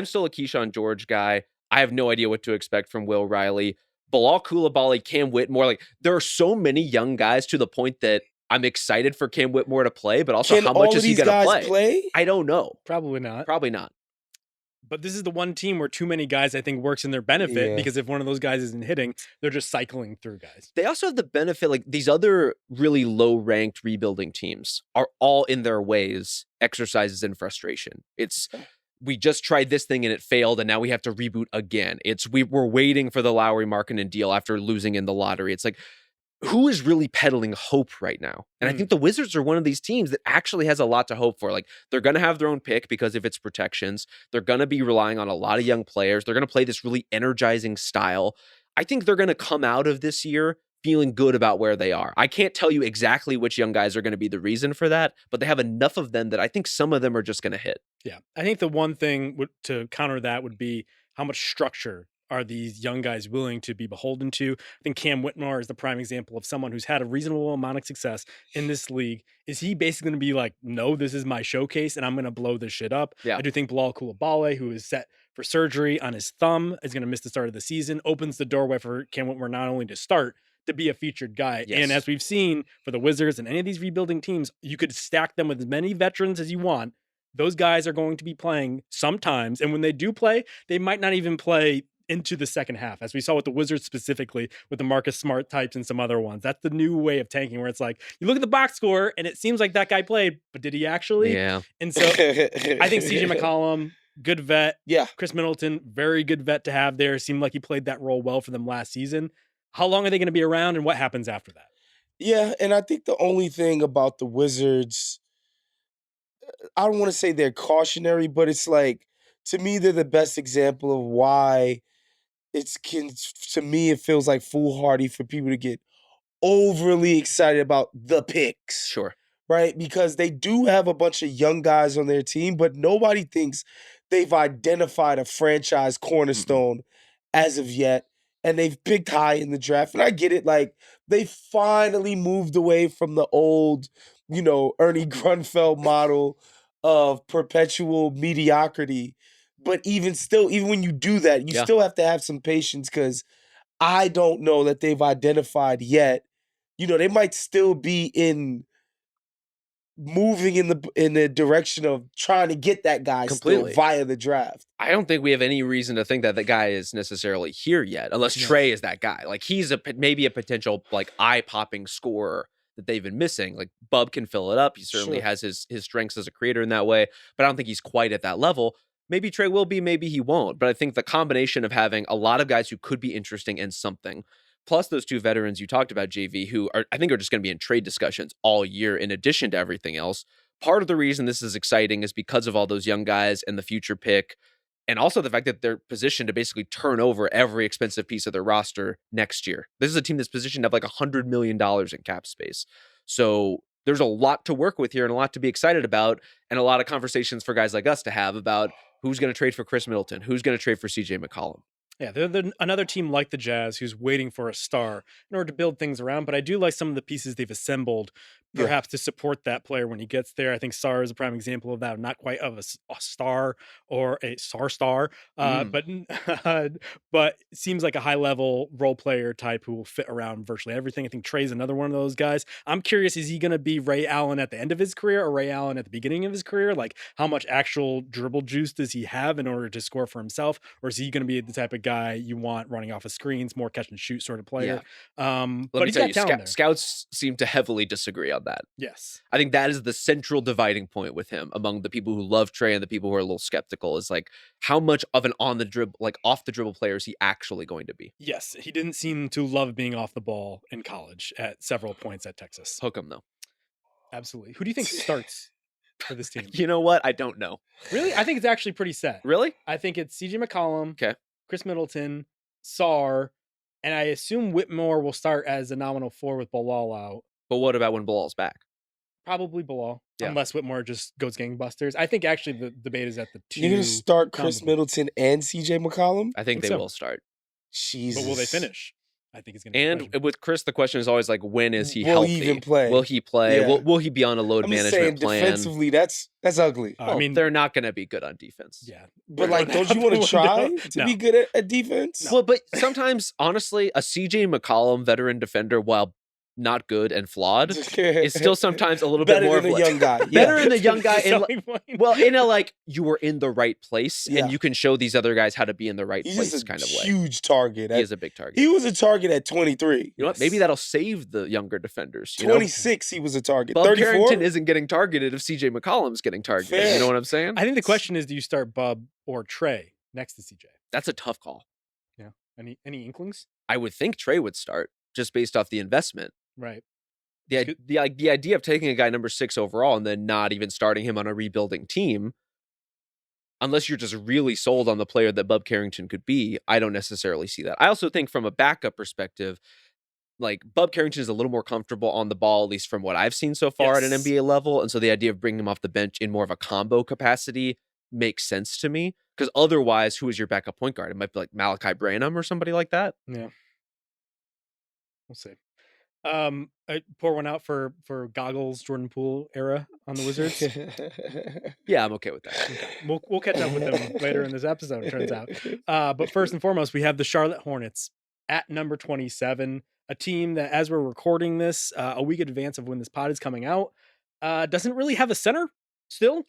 still a Keyshawn George guy. I have no idea what to expect from Will Riley. Bilal Coulibaly, Cam Whitmore. There are so many young guys to the point that I'm excited for Cam Whitmore to play, but also how much is he going to play? I don't know. Probably not. But this is the one team where too many guys, I think, works in their benefit because if one of those guys isn't hitting, they're just cycling through guys. They also have the benefit, these other really low-ranked rebuilding teams are all in their ways exercises in frustration. It's we just tried this thing and it failed, and now we have to reboot again. It's we're waiting for the Lowry Markkanen deal after losing in the lottery. It's who is really peddling hope right now? And I think the Wizards are one of these teams that actually has a lot to hope for. They're going to have their own pick because of its protections. They're going to be relying on a lot of young players. They're going to play this really energizing style. I think they're going to come out of this year feeling good about where they are. I can't tell you exactly which young guys are going to be the reason for that, but they have enough of them that I think some of them are just going to hit. Yeah. I think the one thing to counter that would be how much structure are these young guys willing to be beholden to. I think Cam Whitmore is the prime example of someone who's had a reasonable amount of success in this league. Is he basically going to be no, this is my showcase and I'm going to blow this shit up? Yeah. I do think Bilal Coulibaly, who is set for surgery on his thumb, is going to miss the start of the season, opens the doorway for Cam Whitmore not only to start to be a featured guy. Yes. And as we've seen for the Wizards and any of these rebuilding teams, you could stack them with as many veterans as you want. Those guys are going to be playing sometimes. And when they do play, they might not even play into the second half, as we saw with the Wizards specifically with the Marcus Smart types and some other ones. That's the new way of tanking, where it's like you look at the box score and it seems like that guy played, but did he actually? Yeah. And so I think CJ McCollum, good vet. Yeah. Chris Middleton, very good vet to have there. Seemed like he played that role well for them last season. How long are they going to be around, and what happens after that? Yeah, and I think the only thing about the Wizards, I don't want to say they're cautionary, but it's like, to me, they're the best example of why to me, it feels like foolhardy for people to get overly excited about the picks. Sure. Right? Because they do have a bunch of young guys on their team, but nobody thinks they've identified a franchise cornerstone as of yet. And they've picked high in the draft. And I get it. Like, they finally moved away from the old, Ernie Grunfeld model of perpetual mediocrity. But even when you do that, you still have to have some patience, because I don't know that they've identified yet. They might still be moving in the direction of trying to get that guy Completely. still via the draft. I don't think we have any reason to think that the guy is necessarily here yet, unless Trey is that guy. Like, he's maybe a potential like eye-popping scorer that they've been missing. Like, Bub can fill it up. He certainly has his strengths as a creator in that way, but I don't think he's quite at that level. Maybe Trey will be, maybe he won't. But I think the combination of having a lot of guys who could be interesting in something, plus those two veterans you talked about, JV, who I think are just going to be in trade discussions all year in addition to everything else. Part of the reason this is exciting is because of all those young guys and the future pick, and also the fact that they're positioned to basically turn over every expensive piece of their roster next year. This is a team that's positioned to have like $100 million in cap space. So there's a lot to work with here and a lot to be excited about, and a lot of conversations for guys like us to have about who's going to trade for Chris Middleton, who's going to trade for CJ McCollum. Yeah, they're another team like the Jazz who's waiting for a star in order to build things around. But I do like some of the pieces they've assembled, perhaps to support that player when he gets there. I think Sarr is a prime example of that. Not quite of a star or a star, but it seems like a high level role player type who will fit around virtually everything. I think Trey's another one of those guys. I'm curious, is he going to be Ray Allen at the end of his career or Ray Allen at the beginning of his career? Like, how much actual dribble juice does he have in order to score for himself, or is he going to be the type of guy you want running off of screens, more catch and shoot sort of player? But he's got talent there. Scouts seem to heavily disagree on that. Yes. I think that is the central dividing point with him among the people who love Trey and the people who are a little skeptical, is like, how much of an off the dribble player is he actually going to be? Yes. He didn't seem to love being off the ball in college at several points at Texas. Hook him though. Absolutely. Who do you think starts for this team? You know what? I don't know. Really? I think it's actually pretty set. Really? I think it's CJ McCollum, okay, Chris Middleton, Sarr, and I assume Whitmore will start as a nominal 4 with Bilal out. But what about when Bilal's back? Probably Bilal, unless Whitmore just goes gangbusters. I think actually the debate is at the 2. You're going to start Chris Middleton and CJ McCollum? I think they will start. Jesus. But will they finish? I think it's going to be. And with Chris, the question is always like, when is he healthy? Will he even play? Will he play? Yeah. Will he be on a load management plan? Defensively, that's ugly. I mean, they're not going to be good on defense. Yeah. But like, don't you want to try to be good at defense? Well, but sometimes, honestly, a CJ McCollum veteran defender, while not good and flawed, is still sometimes a little bit more than a young guy. Better than a young guy. In a like, you were in the right place, and you can show these other guys how to be in the right place kind of way. Huge target. He is a big target. He was a target at 23. You know what? Maybe that'll save the younger defenders. 26, he was a target. Bub 34? Carrington isn't getting targeted if CJ McCollum's getting targeted. Fair. You know what I'm saying? I think the question is, do you start Bub or Trey next to CJ? That's a tough call. Yeah. Any inklings? I would think Trey would start just based off the investment. Right. The idea of taking a guy number 6 overall and then not even starting him on a rebuilding team, unless you're just really sold on the player that Bub Carrington could be, I don't necessarily see that. I also think from a backup perspective, like, Bub Carrington is a little more comfortable on the ball, at least from what I've seen so far at an NBA level. And so the idea of bringing him off the bench in more of a combo capacity makes sense to me. Because otherwise, who is your backup point guard? It might be like Malachi Branham or somebody like that. Yeah. We'll see. I pour one out for Goggles, Jordan Poole era on the Wizards. Yeah, I'm okay with that. Okay. We'll catch up with them later in this episode, it turns out. But first and foremost, we have the Charlotte Hornets at number 27, a team that, as we're recording this, a week in advance of when this pod is coming out, doesn't really have a center still.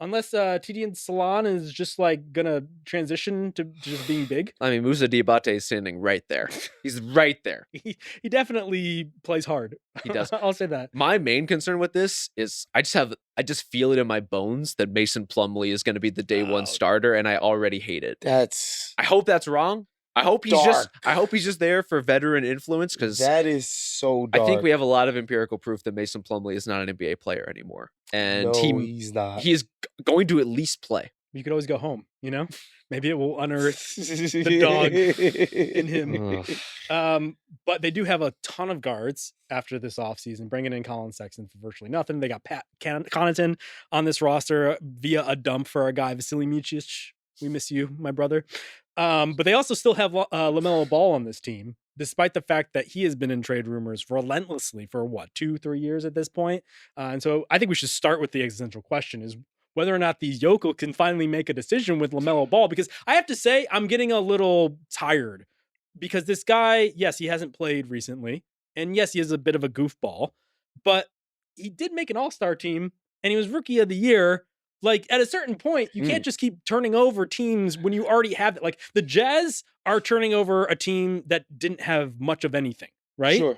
Unless TD and Salon is just like gonna transition to just being big. I mean, Musa Diabate is standing right there. He's right there. He definitely plays hard. He does. I'll say that. My main concern with this is I just feel it in my bones that Mason Plumlee is going to be the day one starter, and I already hate it. I hope that's wrong. I hope he's just there for veteran influence, because that is so dark. I think we have a lot of empirical proof that Mason Plumlee is not an NBA player anymore, and no, he's not. He is going to at least play. You could always go home, you know? Maybe it will unearth the dog in him. But they do have a ton of guards after this offseason, bringing in Colin Sexton for virtually nothing. They got Pat Connaughton on this roster via a dump for a guy, Vasily Micic. We miss you, my brother. But they also still have LaMelo Ball on this team, despite the fact that he has been in trade rumors relentlessly for 2-3 years at this point. And so I think we should start with the existential question, is whether or not these yokel can finally make a decision with LaMelo Ball, because I have to say I'm getting a little tired, because this guy, yes, he hasn't played recently, and yes, he is a bit of a goofball, but he did make an all-star team, and he was rookie of the year. Like, at a certain point, you can't just keep turning over teams when you already have it. Like, the Jazz are turning over a team that didn't have much of anything, right? Sure.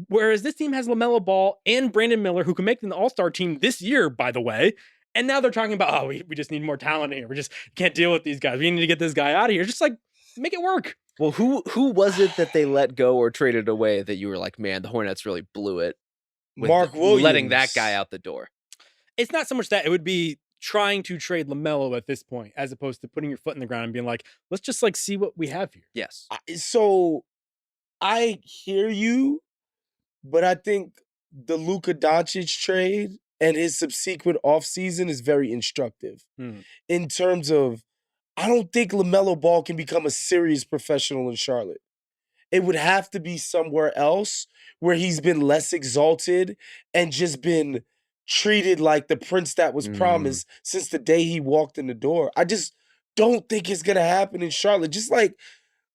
Whereas this team has LaMelo Ball and Brandon Miller, who can make an all-star team this year, by the way. And now they're talking about, we just need more talent here. We just can't deal with these guys. We need to get this guy out of here. Just like, make it work. Well, who was it that they let go or traded away that you were like, man, the Hornets really blew it with Mark Williams, letting that guy out the door? It's not so much that. It would be trying to trade LaMelo at this point, as opposed to putting your foot in the ground and being like, let's just like see what we have here. Yes. So I hear you, but I think the Luka Doncic trade and his subsequent offseason is very instructive in terms of, I don't think LaMelo Ball can become a serious professional in Charlotte. It would have to be somewhere else where he's been less exalted and just been treated like the prince that was promised since the day he walked in the door. I just don't think it's going to happen in Charlotte. Just like,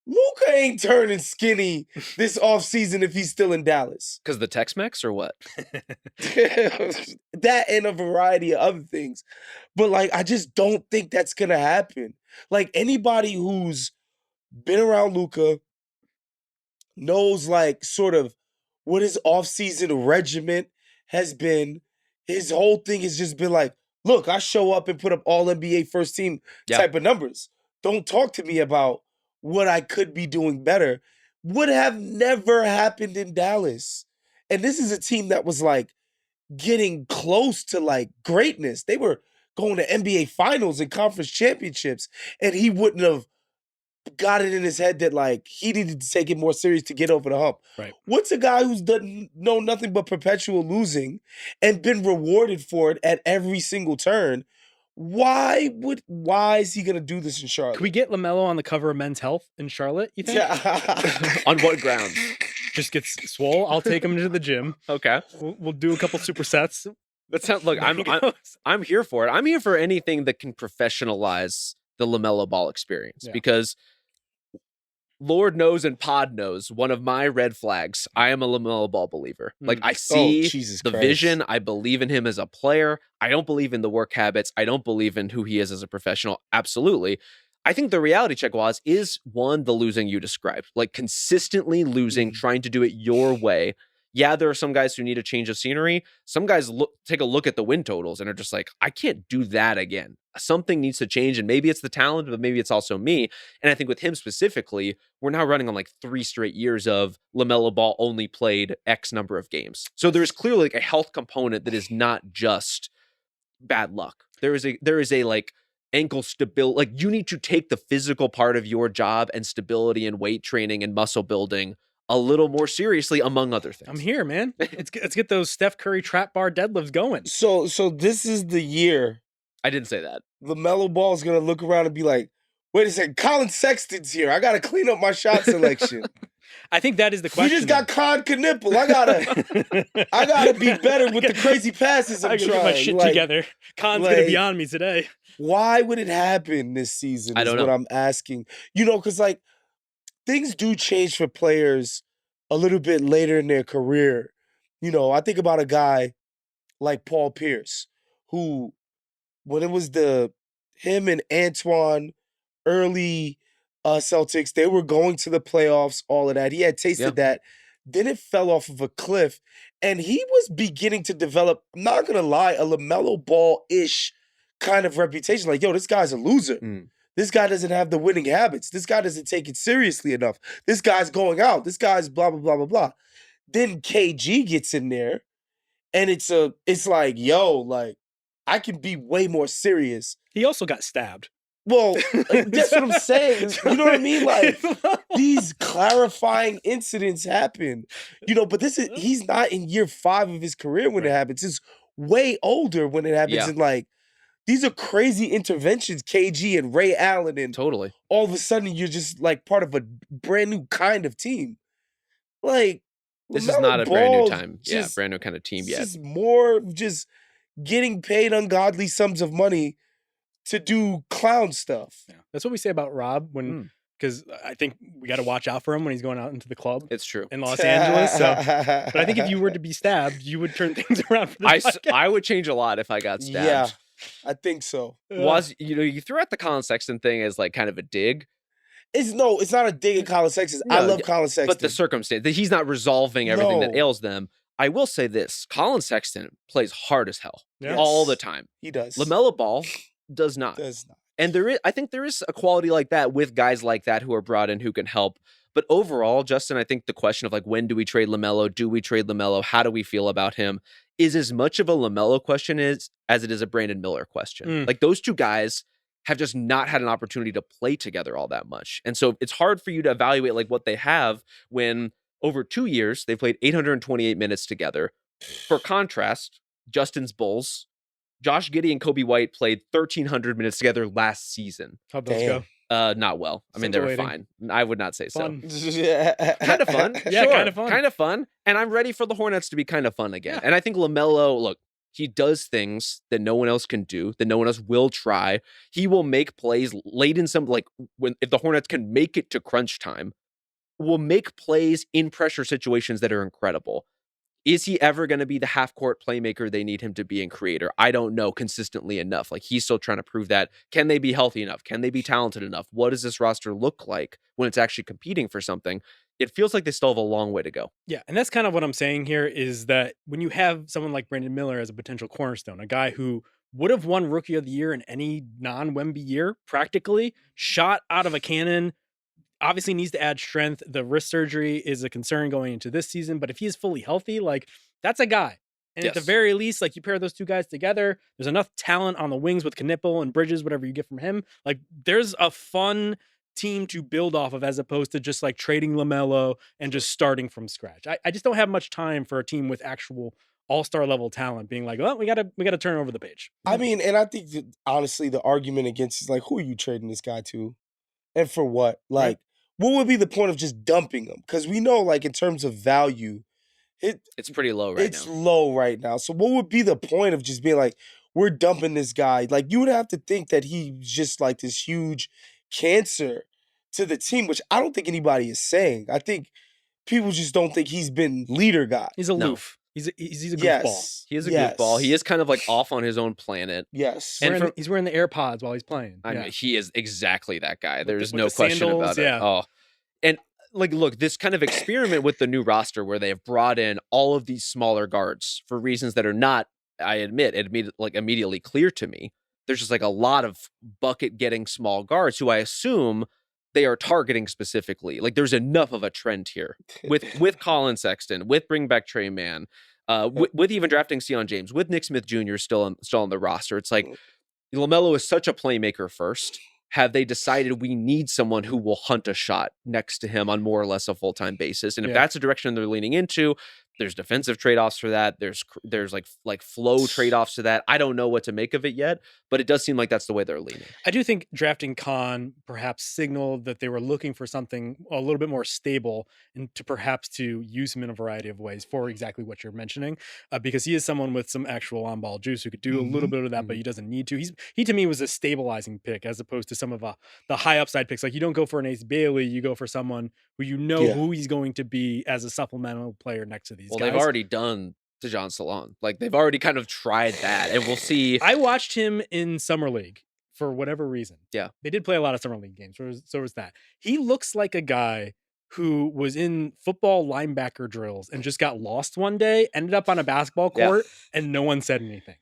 Luka ain't turning skinny this offseason if he's still in Dallas. Because the Tex-Mex or what? That and a variety of other things. But, like, I just don't think that's going to happen. Like, anybody who's been around Luka knows, like, sort of what his offseason regimen has been. His whole thing has just been like, look, I show up and put up all NBA first team type of numbers. Don't talk to me about what I could be doing better. Would have never happened in Dallas. And this is a team that was like getting close to like greatness. They were going to NBA finals and conference championships, and he wouldn't have got it in his head that like he needed to take it more serious to get over the hump. Right. What's a guy who's done know nothing but perpetual losing and been rewarded for it at every single turn? Why is he gonna do this in Charlotte? Can we get LaMelo on the cover of Men's Health in Charlotte, you think? Yeah. On what grounds? Just gets swole. I'll take him to the gym. Okay. We'll do a couple supersets. That sounds. Look, I'm here for it. I'm here for anything that can professionalize the LaMelo Ball experience, because Lord knows and Pod knows, one of my red flags, I am a LaMelo Ball believer. Like, I see the vision. I believe in him as a player. I don't believe in the work habits. I don't believe in who he is as a professional. Absolutely. I think the reality check is one, the losing you described, like consistently losing, trying to do it your way. Yeah, there are some guys who need a change of scenery. Some guys take a look at the win totals and are just like, I can't do that again. Something needs to change, and maybe it's the talent, but maybe it's also me. And I think with him specifically, we're now running on like 3 straight years of LaMelo Ball only played X number of games. So there's clearly like a health component that is not just bad luck. There is a like ankle stability. Like, you need to take the physical part of your job and stability and weight training and muscle building a little more seriously, among other things. I'm here, man. Let's get those Steph Curry trap bar deadlifts going. So this is the year. I didn't say that. LaMelo Ball is going to look around and be like, wait a second, Colin Sexton's here. I got to clean up my shot selection. I think that is the question. You just got Con Knipple. I gotta be better with the crazy passes I'm trying. Get my shit together. Con's going to be on me today. Why would it happen this season? I don't know. What I'm asking. You know, because like, things do change for players a little bit later in their career. You know, I think about a guy like Paul Pierce, who, when it was him and Antoine early Celtics, they were going to the playoffs, all of that. He had tasted that. Then it fell off of a cliff, and he was beginning to develop, I'm not going to lie, a LaMelo Ball-ish kind of reputation. Like, yo, this guy's a loser. This guy doesn't have the winning habits. This guy doesn't take it seriously enough. This guy's going out. This guy's blah, blah, blah, blah, blah. Then KG gets in there, and it's like, yo, like, I can be way more serious. He also got stabbed. Well, that's what I'm saying. You know what I mean? Like, these clarifying incidents happen. You know, but he's not in year 5 of his career when it happens. He's way older when it happens. And like, these are crazy interventions, KG and Ray Allen, and totally. All of a sudden you're just like part of a brand new kind of team. Like, this is not a brand new time. Brand new kind of team yet. This is more just getting paid ungodly sums of money to do clown stuff. Yeah. That's what we say about Rob because I think we got to watch out for him when he's going out into the club. It's true. In Los Angeles. But I think if you were to be stabbed, you would turn things around for the I would change a lot if I got stabbed. Yeah, I think so. You threw out the Colin Sexton thing as like kind of a dig. It's not a dig at Colin Sexton. I love Colin Sexton. But the circumstance that he's not resolving everything that ails them. I will say this. Colin Sexton plays hard as hell all the time. He does. LaMelo Ball does not. And I think there is a quality like that with guys like that who are brought in who can help. But overall, Justin, I think the question of like, when do we trade LaMelo? Do we trade LaMelo? How do we feel about him? Is as much of a LaMelo question as it is a Brandon Miller question. Like, those two guys have just not had an opportunity to play together all that much. And so it's hard for you to evaluate like what they have when over 2 years, they played 828 minutes together. For contrast, Justin's Bulls, Josh Giddey and Kobe White played 1,300 minutes together last season. How'd those go? Not well. I mean, they were fine. I would not say fun. so. Kind of fun. Yeah, sure. kind of fun. Kind of fun. And I'm ready for the Hornets to be kind of fun again. Yeah. And I think LaMelo, look, he does things that no one else can do, that no one else will try. He will make plays late in some, like, if the Hornets can make it to crunch time, will make plays in pressure situations that are incredible. Is he ever going to be the half-court playmaker they need him to be and creator? I don't know consistently enough. Like, he's still trying to prove that. Can they be healthy enough? Can they be talented enough? What does this roster look like when it's actually competing for something? It feels like they still have a long way to go. Yeah, and that's kind of what I'm saying here is that when you have someone like Brandon Miller as a potential cornerstone, a guy who would have won Rookie of the Year in any non-Wemby year, practically, shot out of a cannon, obviously needs to add strength. The wrist surgery is a concern going into this season, but if he is fully healthy, like, that's a guy. And at the very least, like, you pair those two guys together, there's enough talent on the wings with Knipple and Bridges, whatever you get from him. Like, there's a fun team to build off of as opposed to just like trading LaMelo and just starting from scratch. I just don't have much time for a team with actual all-star level talent being like, well, we gotta turn over the page. I mean, and I think that, honestly, the argument against is like, who are you trading this guy to? And for what? Like, what would be the point of just dumping him? Because we know, like, in terms of value, it's pretty low right now. It's low right now. So what would be the point of just being like, we're dumping this guy? Like, you would have to think that he's just like this huge cancer to the team, which I don't think anybody is saying. I think people just don't think he's been leader guy. He's aloof. He's a goofball. He is a goofball. He is kind of like off on his own planet. Yes. And he's wearing the AirPods while he's playing. I mean, he is exactly that guy. There's no question about it. Yeah. Oh. And like, look, this kind of experiment with the new roster where they have brought in all of these smaller guards for reasons that are not, I admit, immediately clear to me. There's just like a lot of bucket getting small guards who I assume they are targeting specifically. Like, there's enough of a trend here with Colin Sexton, with bring back Trey Mann, with even drafting Sion James, with Nick Smith Jr. still on the roster. It's like LaMelo is such a playmaker first. Have they decided we need someone who will hunt a shot next to him on more or less a full-time basis? And if that's a direction they're leaning into, There's defensive trade-offs for that. There's like flow trade-offs to that. I don't know what to make of it yet, but it does seem like that's the way they're leaning. I do think drafting Khan perhaps signaled that they were looking for something a little bit more stable and to use him in a variety of ways for exactly what you're mentioning, because he is someone with some actual on-ball juice who could do a little bit of that, but he doesn't need to. He to me was a stabilizing pick as opposed to some of the high upside picks. Like you don't go for an Ace Bailey, you go for someone who who he's going to be as a supplemental player next to these guys. They've already done Tejan Salon. Like they've already kind of tried that, and we'll see. I watched him in Summer League for whatever reason. Yeah. They did play a lot of Summer League games. So was that. He looks like a guy who was in football linebacker drills and just got lost one day, ended up on a basketball court, and no one said anything.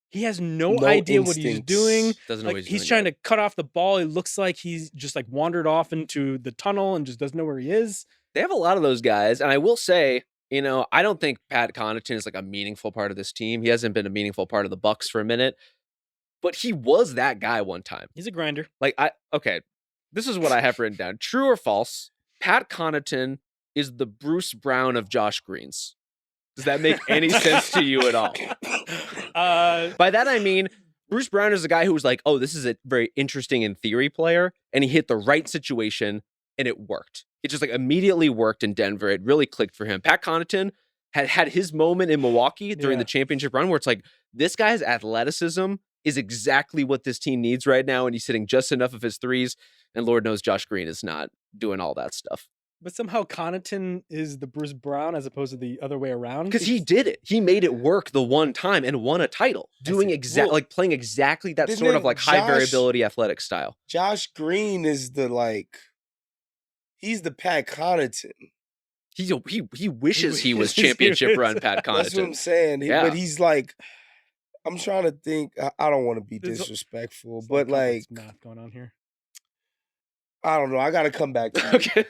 He has no idea what he's doing. Doesn't know like he's trying to cut off the ball. It looks like he's just like wandered off into the tunnel and just doesn't know where he is. They have a lot of those guys, and I will say, I don't think Pat Connaughton is like a meaningful part of this team. He hasn't been a meaningful part of the Bucks for a minute, but he was that guy one time. He's a grinder. Okay, this is what I have written down. True or false? Pat Connaughton is the Bruce Brown of Josh Green's. Does that make any sense to you at all? By that I mean, Bruce Brown is a guy who was like, oh, this is a very interesting in theory player, and he hit the right situation, and it worked. It just like immediately worked in Denver. It really clicked for him. Pat Connaughton had his moment in Milwaukee during the championship run where it's like, this guy's athleticism is exactly what this team needs right now, and he's hitting just enough of his threes, and Lord knows Josh Green is not doing all that stuff. But somehow Connaughton is the Bruce Brown as opposed to the other way around. Because he did it. He made it work the one time and won a title. Playing exactly that sort of like high variability athletic style. Josh Green is he's the Pat Connaughton. He wishes he was championship run Pat Connaughton. That's what I'm saying. But he's like, I'm trying to think. I don't want to be disrespectful, but like math going on here. I don't know. I got to come back to okay.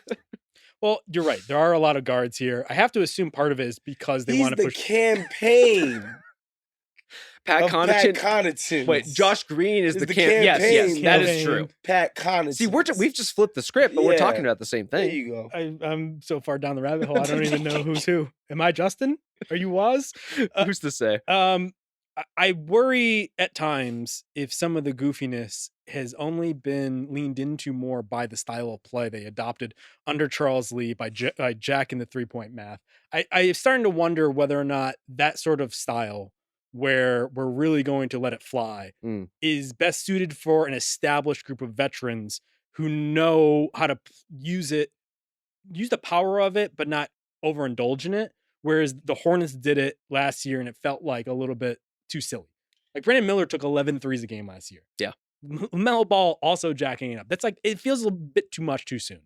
Well, you're right. There are a lot of guards here. I have to assume part of it is because they want to push campaign. Pat Connaughton. Wait, Josh Green is the campaign. Yes, that is true. Pat Connaughton. See, we've just flipped the script, but we're talking about the same thing. There you go. I'm so far down the rabbit hole. I don't even know who's who. Am I Justin? Are you Woz? Who's to say? I worry at times if some of the goofiness has only been leaned into more by the style of play they adopted under Charles Lee by Jack in the 3-point math. I'm starting to wonder whether or not that sort of style where we're really going to let it fly is best suited for an established group of veterans who know how to use the power of it, but not overindulge in it. Whereas the Hornets did it last year and it felt like a little bit too silly. Like Brandon Miller took 11 threes a game last year. Yeah. Melo Ball also jacking it up. That's like, it feels a little bit too much too soon.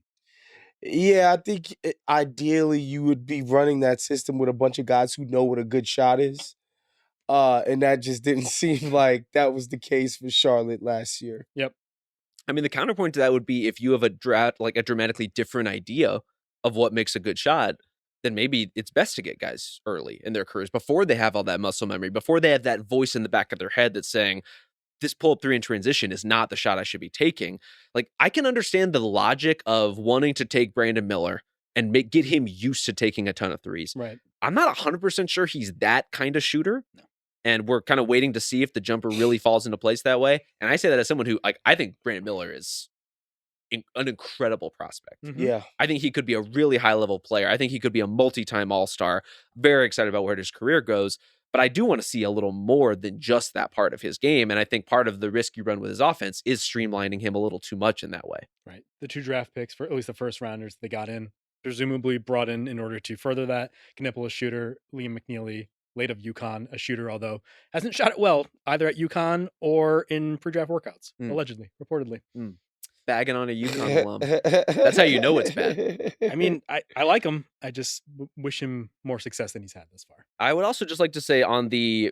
Yeah, I think ideally you would be running that system with a bunch of guys who know what a good shot is. And that just didn't seem like that was the case for Charlotte last year. Yep. I mean, the counterpoint to that would be if you have a dramatically different idea of what makes a good shot, then maybe it's best to get guys early in their careers before they have all that muscle memory, before they have that voice in the back of their head that's saying, this pull-up three in transition is not the shot I should be taking. Like, I can understand the logic of wanting to take Brandon Miller and get him used to taking a ton of threes. Right. I'm not 100% sure he's that kind of shooter. No. And we're kind of waiting to see if the jumper really falls into place that way. And I say that as someone who, like, I think Brandon Miller is an incredible prospect. Mm-hmm. Yeah. I think he could be a really high-level player. I think he could be a multi-time all-star. Very excited about where his career goes. But I do want to see a little more than just that part of his game. And I think part of the risk you run with his offense is streamlining him a little too much in that way. Right. The 2 draft picks, for at least the first rounders they got in, presumably brought in order to further that. Knippel, a shooter. Liam McNeely, late of UConn, a shooter, although hasn't shot it well either at UConn or in pre-draft workouts, allegedly, reportedly. Bagging on a UConn alum. That's how you know it's bad. I mean, I like him. I just wish him more success than he's had this far. I would also just like to say on the,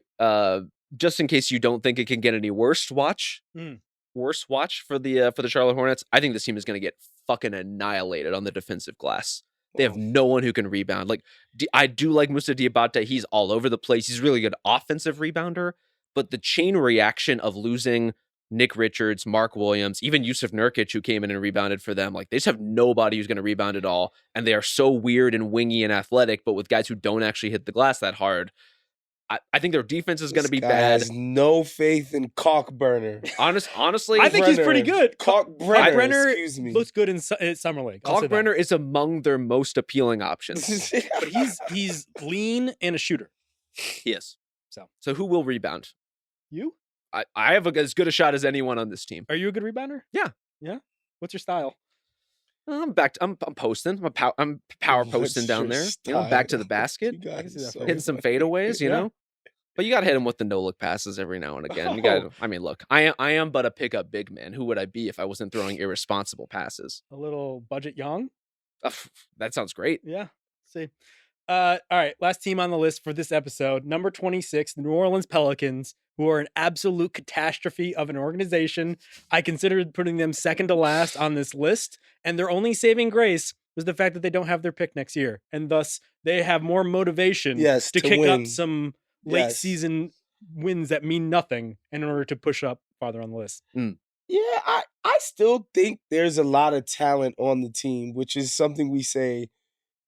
just in case you don't think it can get any worse, watch for the Charlotte Hornets. I think this team is going to get fucking annihilated on the defensive glass. They have no one who can rebound. Like, I do like Moussa Diabate. He's all over the place. He's a really good offensive rebounder, but the chain reaction of losing Nick Richards, Mark Williams, even Yusuf Nurkic, who came in and rebounded for them. Like, they just have nobody who's going to rebound at all. And they are so weird and wingy and athletic, but with guys who don't actually hit the glass that hard. I think their defense is going to be bad. Has no faith in Cockburner. Honestly, I think he's pretty good. Cockbrenner, excuse me. Looks good in Summer League. Cockburner is among their most appealing options. But he's lean and a shooter. He is. So who will rebound? You? I have as good a shot as anyone on this team. Are you a good rebounder? Yeah. Yeah? What's your style? I'm posting. I'm power posting down there. You know, back to the basket. Hitting some fadeaways, you know? But you got to hit him with the no-look passes every now and again. You got. I mean, look, I am but a pickup big man. Who would I be if I wasn't throwing irresponsible passes? A little budget young? That sounds great. Yeah. See. All right, last team on the list for this episode, number 26, the New Orleans Pelicans, who are an absolute catastrophe of an organization. I considered putting them second to last on this list, and their only saving grace was the fact that they don't have their pick next year, and thus they have more motivation to kick win. up some late season wins that mean nothing in order to push up farther on the list. Yeah, I still think there's a lot of talent on the team, which is something we say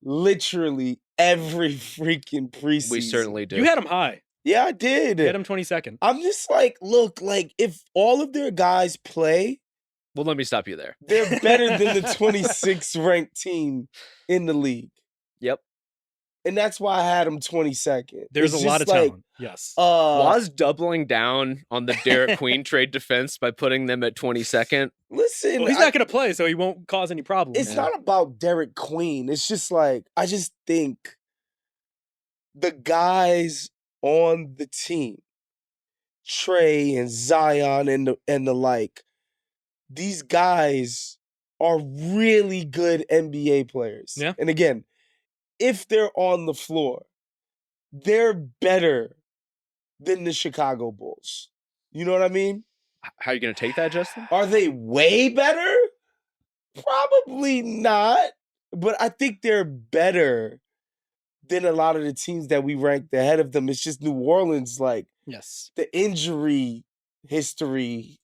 literally every freaking preseason. We certainly do. You had them high. Yeah, I did. You had them 22nd. I'm just like, look, like if all of their guys play, well, let me stop you there. They're better than the 26th ranked team in the league. Yep. And that's why I had them 22nd. There's a lot of talent. Yes. Was doubling down on the Derek Queen trade defense by putting them at 22nd. Listen, well, he's not going to play, so he won't cause any problems. It's not about Derek Queen. It's just like, I just think the guys on the team, Trey and Zion and the like, these guys are really good NBA players. Yeah. And again, if they're on the floor, they're better than the Chicago Bulls. You know what I mean? How are you going to take that, Justin? Are they way better? Probably not. But I think they're better than a lot of the teams that we ranked ahead of them. It's just New Orleans, like, yes, the injury history.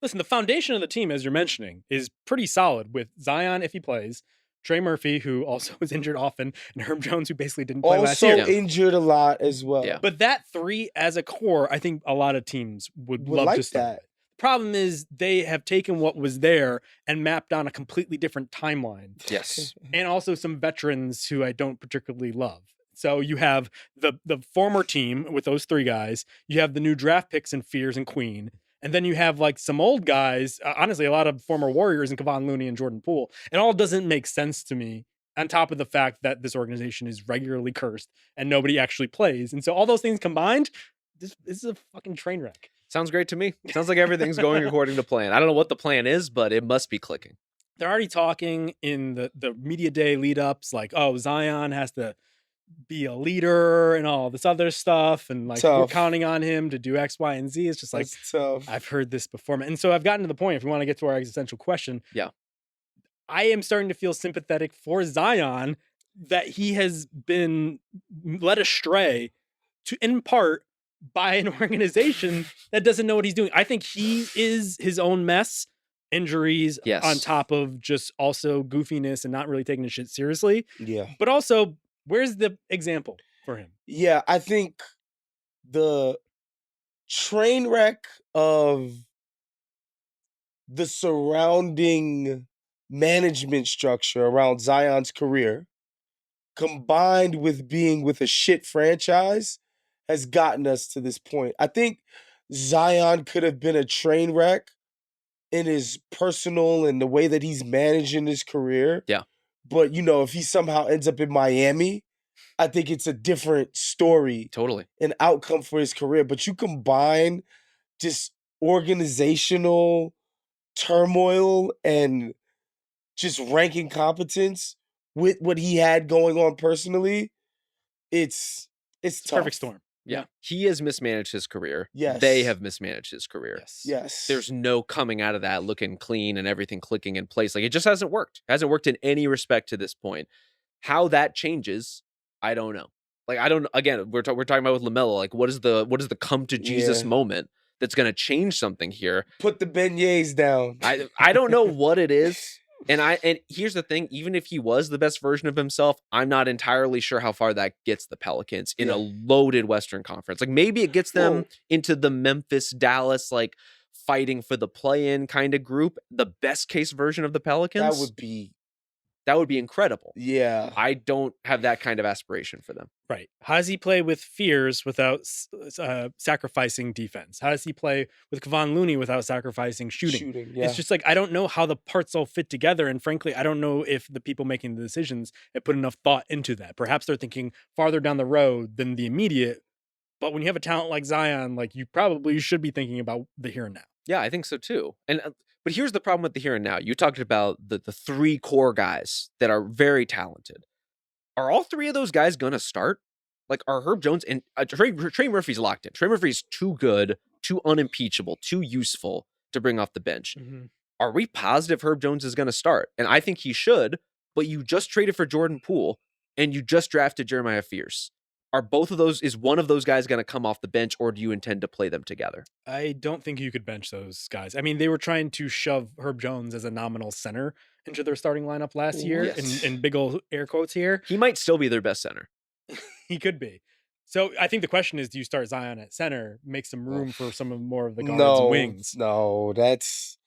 Listen, the foundation of the team, as you're mentioning, is pretty solid with Zion if he plays, Trey Murphy, who also was injured often, and Herb Jones, who basically didn't play last year. Also injured a lot as well. Yeah. But that three as a core, I think a lot of teams would love like to start that. with. Problem is they have taken what was there and mapped on a completely different timeline. Yes. And also some veterans who I don't particularly love. So you have the former team with those three guys. You have the new draft picks in Fears and Queen. And then you have like some old guys, honestly, a lot of former Warriors and Kevon Looney and Jordan Poole. It all doesn't make sense to me, on top of the fact that this organization is regularly cursed and nobody actually plays. And so all those things combined, this is a fucking train wreck. Sounds great to me. Sounds like everything's going according to plan. I don't know what the plan is, but it must be clicking. They're already talking in the media day lead ups like, oh, Zion has to be a leader and all this other stuff. And like, we're counting on him to do X, Y, and Z. It's just like, I've heard this before. And so I've gotten to the point, if we want to get to our existential question. Yeah. I am starting to feel sympathetic for Zion that he has been led astray in part by an organization that doesn't know what he's doing. I think he is his own mess, injuries on top of just also goofiness and not really taking his shit seriously. Yeah. But also, where's the example for him? Yeah, I think the train wreck of the surrounding management structure around Zion's career, combined with being with a shit franchise, has gotten us to this point. I think Zion could have been a train wreck in his personal and the way that he's managing his career. Yeah. But, you know, if he somehow ends up in Miami, I think it's a different story. Totally. An outcome for his career. But you combine just organizational turmoil and just ranking competence with what he had going on personally, it's tough. Perfect storm. Yeah. He has mismanaged his career. Yes. They have mismanaged his career. Yes. There's no coming out of that looking clean and everything clicking in place. Like, it just hasn't worked. It hasn't worked in any respect to this point. How that changes, I don't know. Like, I don't, again, we're talking about with LaMelo, like, what is the come to Jesus moment that's going to change something here. Put the beignets down. I don't know what it is. And here's the thing, even if he was the best version of himself, I'm not entirely sure how far that gets the Pelicans in a loaded Western Conference. Like maybe it gets them into the Memphis, Dallas, like fighting for the play-in kind of group, the best case version of the Pelicans. That would be incredible. Yeah. I don't have that kind of aspiration for them. Right. How does he play with fears without sacrificing defense? How does he play with Kevon Looney without sacrificing shooting? Yeah. It's just like, I don't know how the parts all fit together. And frankly, I don't know if the people making the decisions have put enough thought into that. Perhaps they're thinking farther down the road than the immediate. But when you have a talent like Zion, like you probably should be thinking about the here and now. Yeah, I think so too. But here's the problem with the here and now. You talked about the three core guys that are very talented. Are all three of those guys going to start? Like, are Herb Jones and Trey Murphy's locked in? Trey Murphy's too good, too unimpeachable, too useful to bring off the bench. Mm-hmm. Are we positive Herb Jones is going to start? And I think he should, but you just traded for Jordan Poole and you just drafted Jeremiah Fierce. Is one of those guys going to come off the bench, or do you intend to play them together? I don't think you could bench those guys. I mean, they were trying to shove Herb Jones as a nominal center into their starting lineup last year, in big old air quotes here. He might still be their best center. He could be. So I think the question is, do you start Zion at center, make some room for more of the guards and wings? No, that's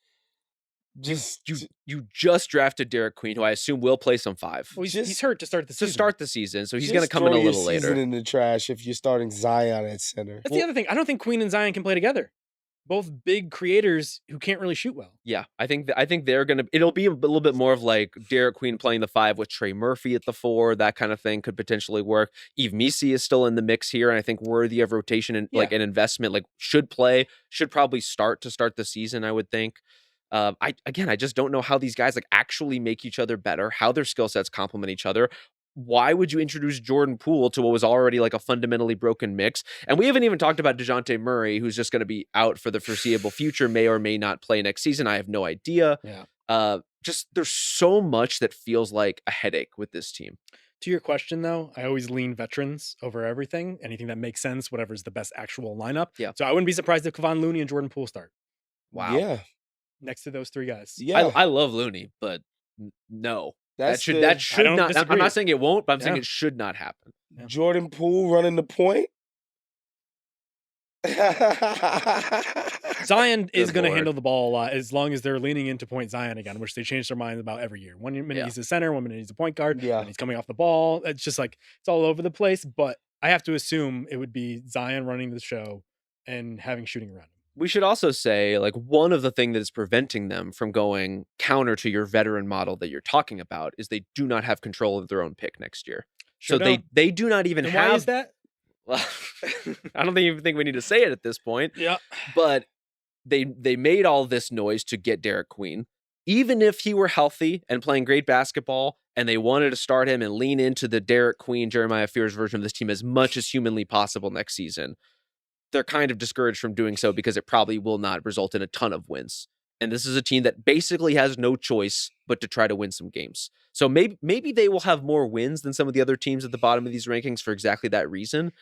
you just drafted Derek Queen, who I assume will play some five. Well, he's hurt to start the season. So he's going to come in a little later. Season in the trash if you're starting Zion at center. That's the other thing. I don't think Queen and Zion can play together. Both big creators who can't really shoot well. Yeah, I think they're going to. It'll be a little bit more of like Derek Queen playing the 5 with Trey Murphy at the 4. That kind of thing could potentially work. Yves Missi is still in the mix here, and I think worthy of rotation and like an investment. Like should probably start the season. I would think. I just don't know how these guys like actually make each other better, how their skill sets complement each other. Why would you introduce Jordan Poole to what was already like a fundamentally broken mix? And we haven't even talked about DeJounte Murray, who's just going to be out for the foreseeable future, may or may not play next season. I have no idea. Yeah. Just there's so much that feels like a headache with this team. To your question, though, I always lean veterans over everything. Anything that makes sense, whatever's the best actual lineup. Yeah. So I wouldn't be surprised if Kevon Looney and Jordan Poole start. Wow. Yeah. Next to those three guys. Yeah. I love Looney, but no. That should not. Disagree. I'm not saying it won't, but I'm saying it should not happen. Yeah. Jordan Poole running the point. Zion is going to handle the ball a lot as long as they're leaning into point Zion again, which they change their minds about every year. 1 minute he's a center, 1 minute he's a point guard, and he's coming off the ball. It's just like it's all over the place. But I have to assume it would be Zion running the show and having shooting around him. We should also say, like, one of the things that is preventing them from going counter to your veteran model that you're talking about is they do not have control of their own pick next year. Sure so they do not even have. Why is that? Well, I don't even think we need to say it at this point. Yeah. But they made all this noise to get Derek Queen. Even if he were healthy and playing great basketball and they wanted to start him and lean into the Derek Queen, Jeremiah Fierce version of this team as much as humanly possible next season, they're kind of discouraged from doing so because it probably will not result in a ton of wins. And this is a team that basically has no choice but to try to win some games. So maybe they will have more wins than some of the other teams at the bottom of these rankings for exactly that reason.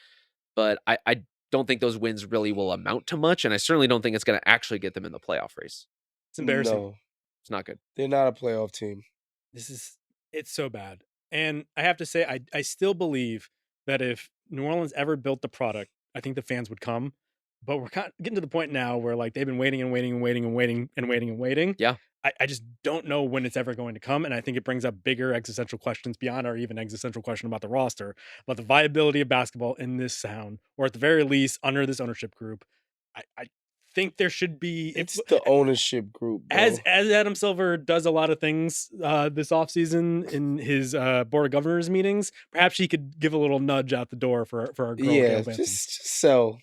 But I don't think those wins really will amount to much. And I certainly don't think it's going to actually get them in the playoff race. It's embarrassing. No, it's not good. They're not a playoff team. It's so bad. And I have to say, I still believe that if New Orleans ever built the product, I think the fans would come, but we're kind of getting to the point now where like they've been waiting and waiting and waiting and waiting and waiting and waiting. Yeah. I just don't know when it's ever going to come. And I think it brings up bigger existential questions beyond our even existential question about the roster, about the viability of basketball in this sound, or at the very least under this ownership group. I think there should be. It's the ownership group, bro. As Adam Silver does a lot of things this offseason in his board of governors meetings, perhaps he could give a little nudge out the door for our girl. Yeah, just sell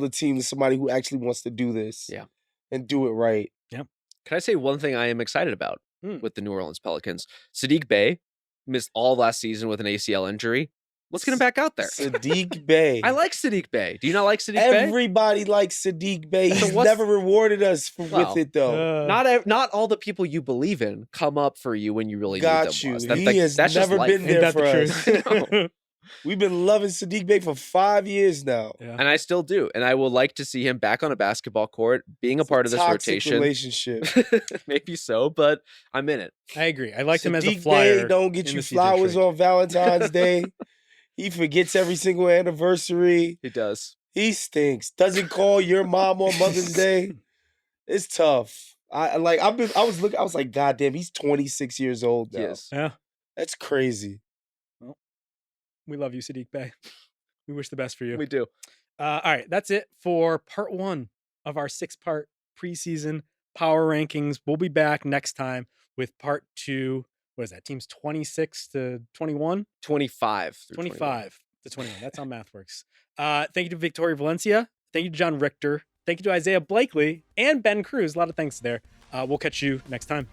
the team to somebody who actually wants to do this. Yeah, and do it right. Yeah. Can I say one thing I am excited about with the New Orleans Pelicans? Saddiq Bey missed all last season with an ACL injury. Let's get him back out there. Saddiq Bey. I like Saddiq Bey. Do you not like Saddiq Bey? Everybody likes Saddiq Bey. He's never rewarded us with it, though. Not all the people you believe in come up for you when you really need them. He has never been there for us. We've been loving Sadiq Bey for 5 years now. Yeah. And I still do. And I will like to see him back on a basketball court, being a part of this Toxic rotation. relationship. Maybe so, but I'm in it. I agree. I liked him as a Sadiq flyer. Bey don't get in you the CJ flowers trade. on Valentine's Day. He forgets every single anniversary. He does. He stinks. Doesn't call your mom on Mother's Day. It's tough. I was like, God damn, he's 26 years old now. Yes. Yeah. That's crazy. We love you, Sadiq Bey. We wish the best for you. We do. All right. That's it for part 1 of our 6-part preseason power rankings. We'll be back next time with part 2. What is that? Teams 26 to 21? 25 through 25 to 21. That's how math works. Thank you to Victoria Valencia. Thank you to John Richter. Thank you to Isaiah Blakely and Ben Cruz. A lot of thanks there. We'll catch you next time.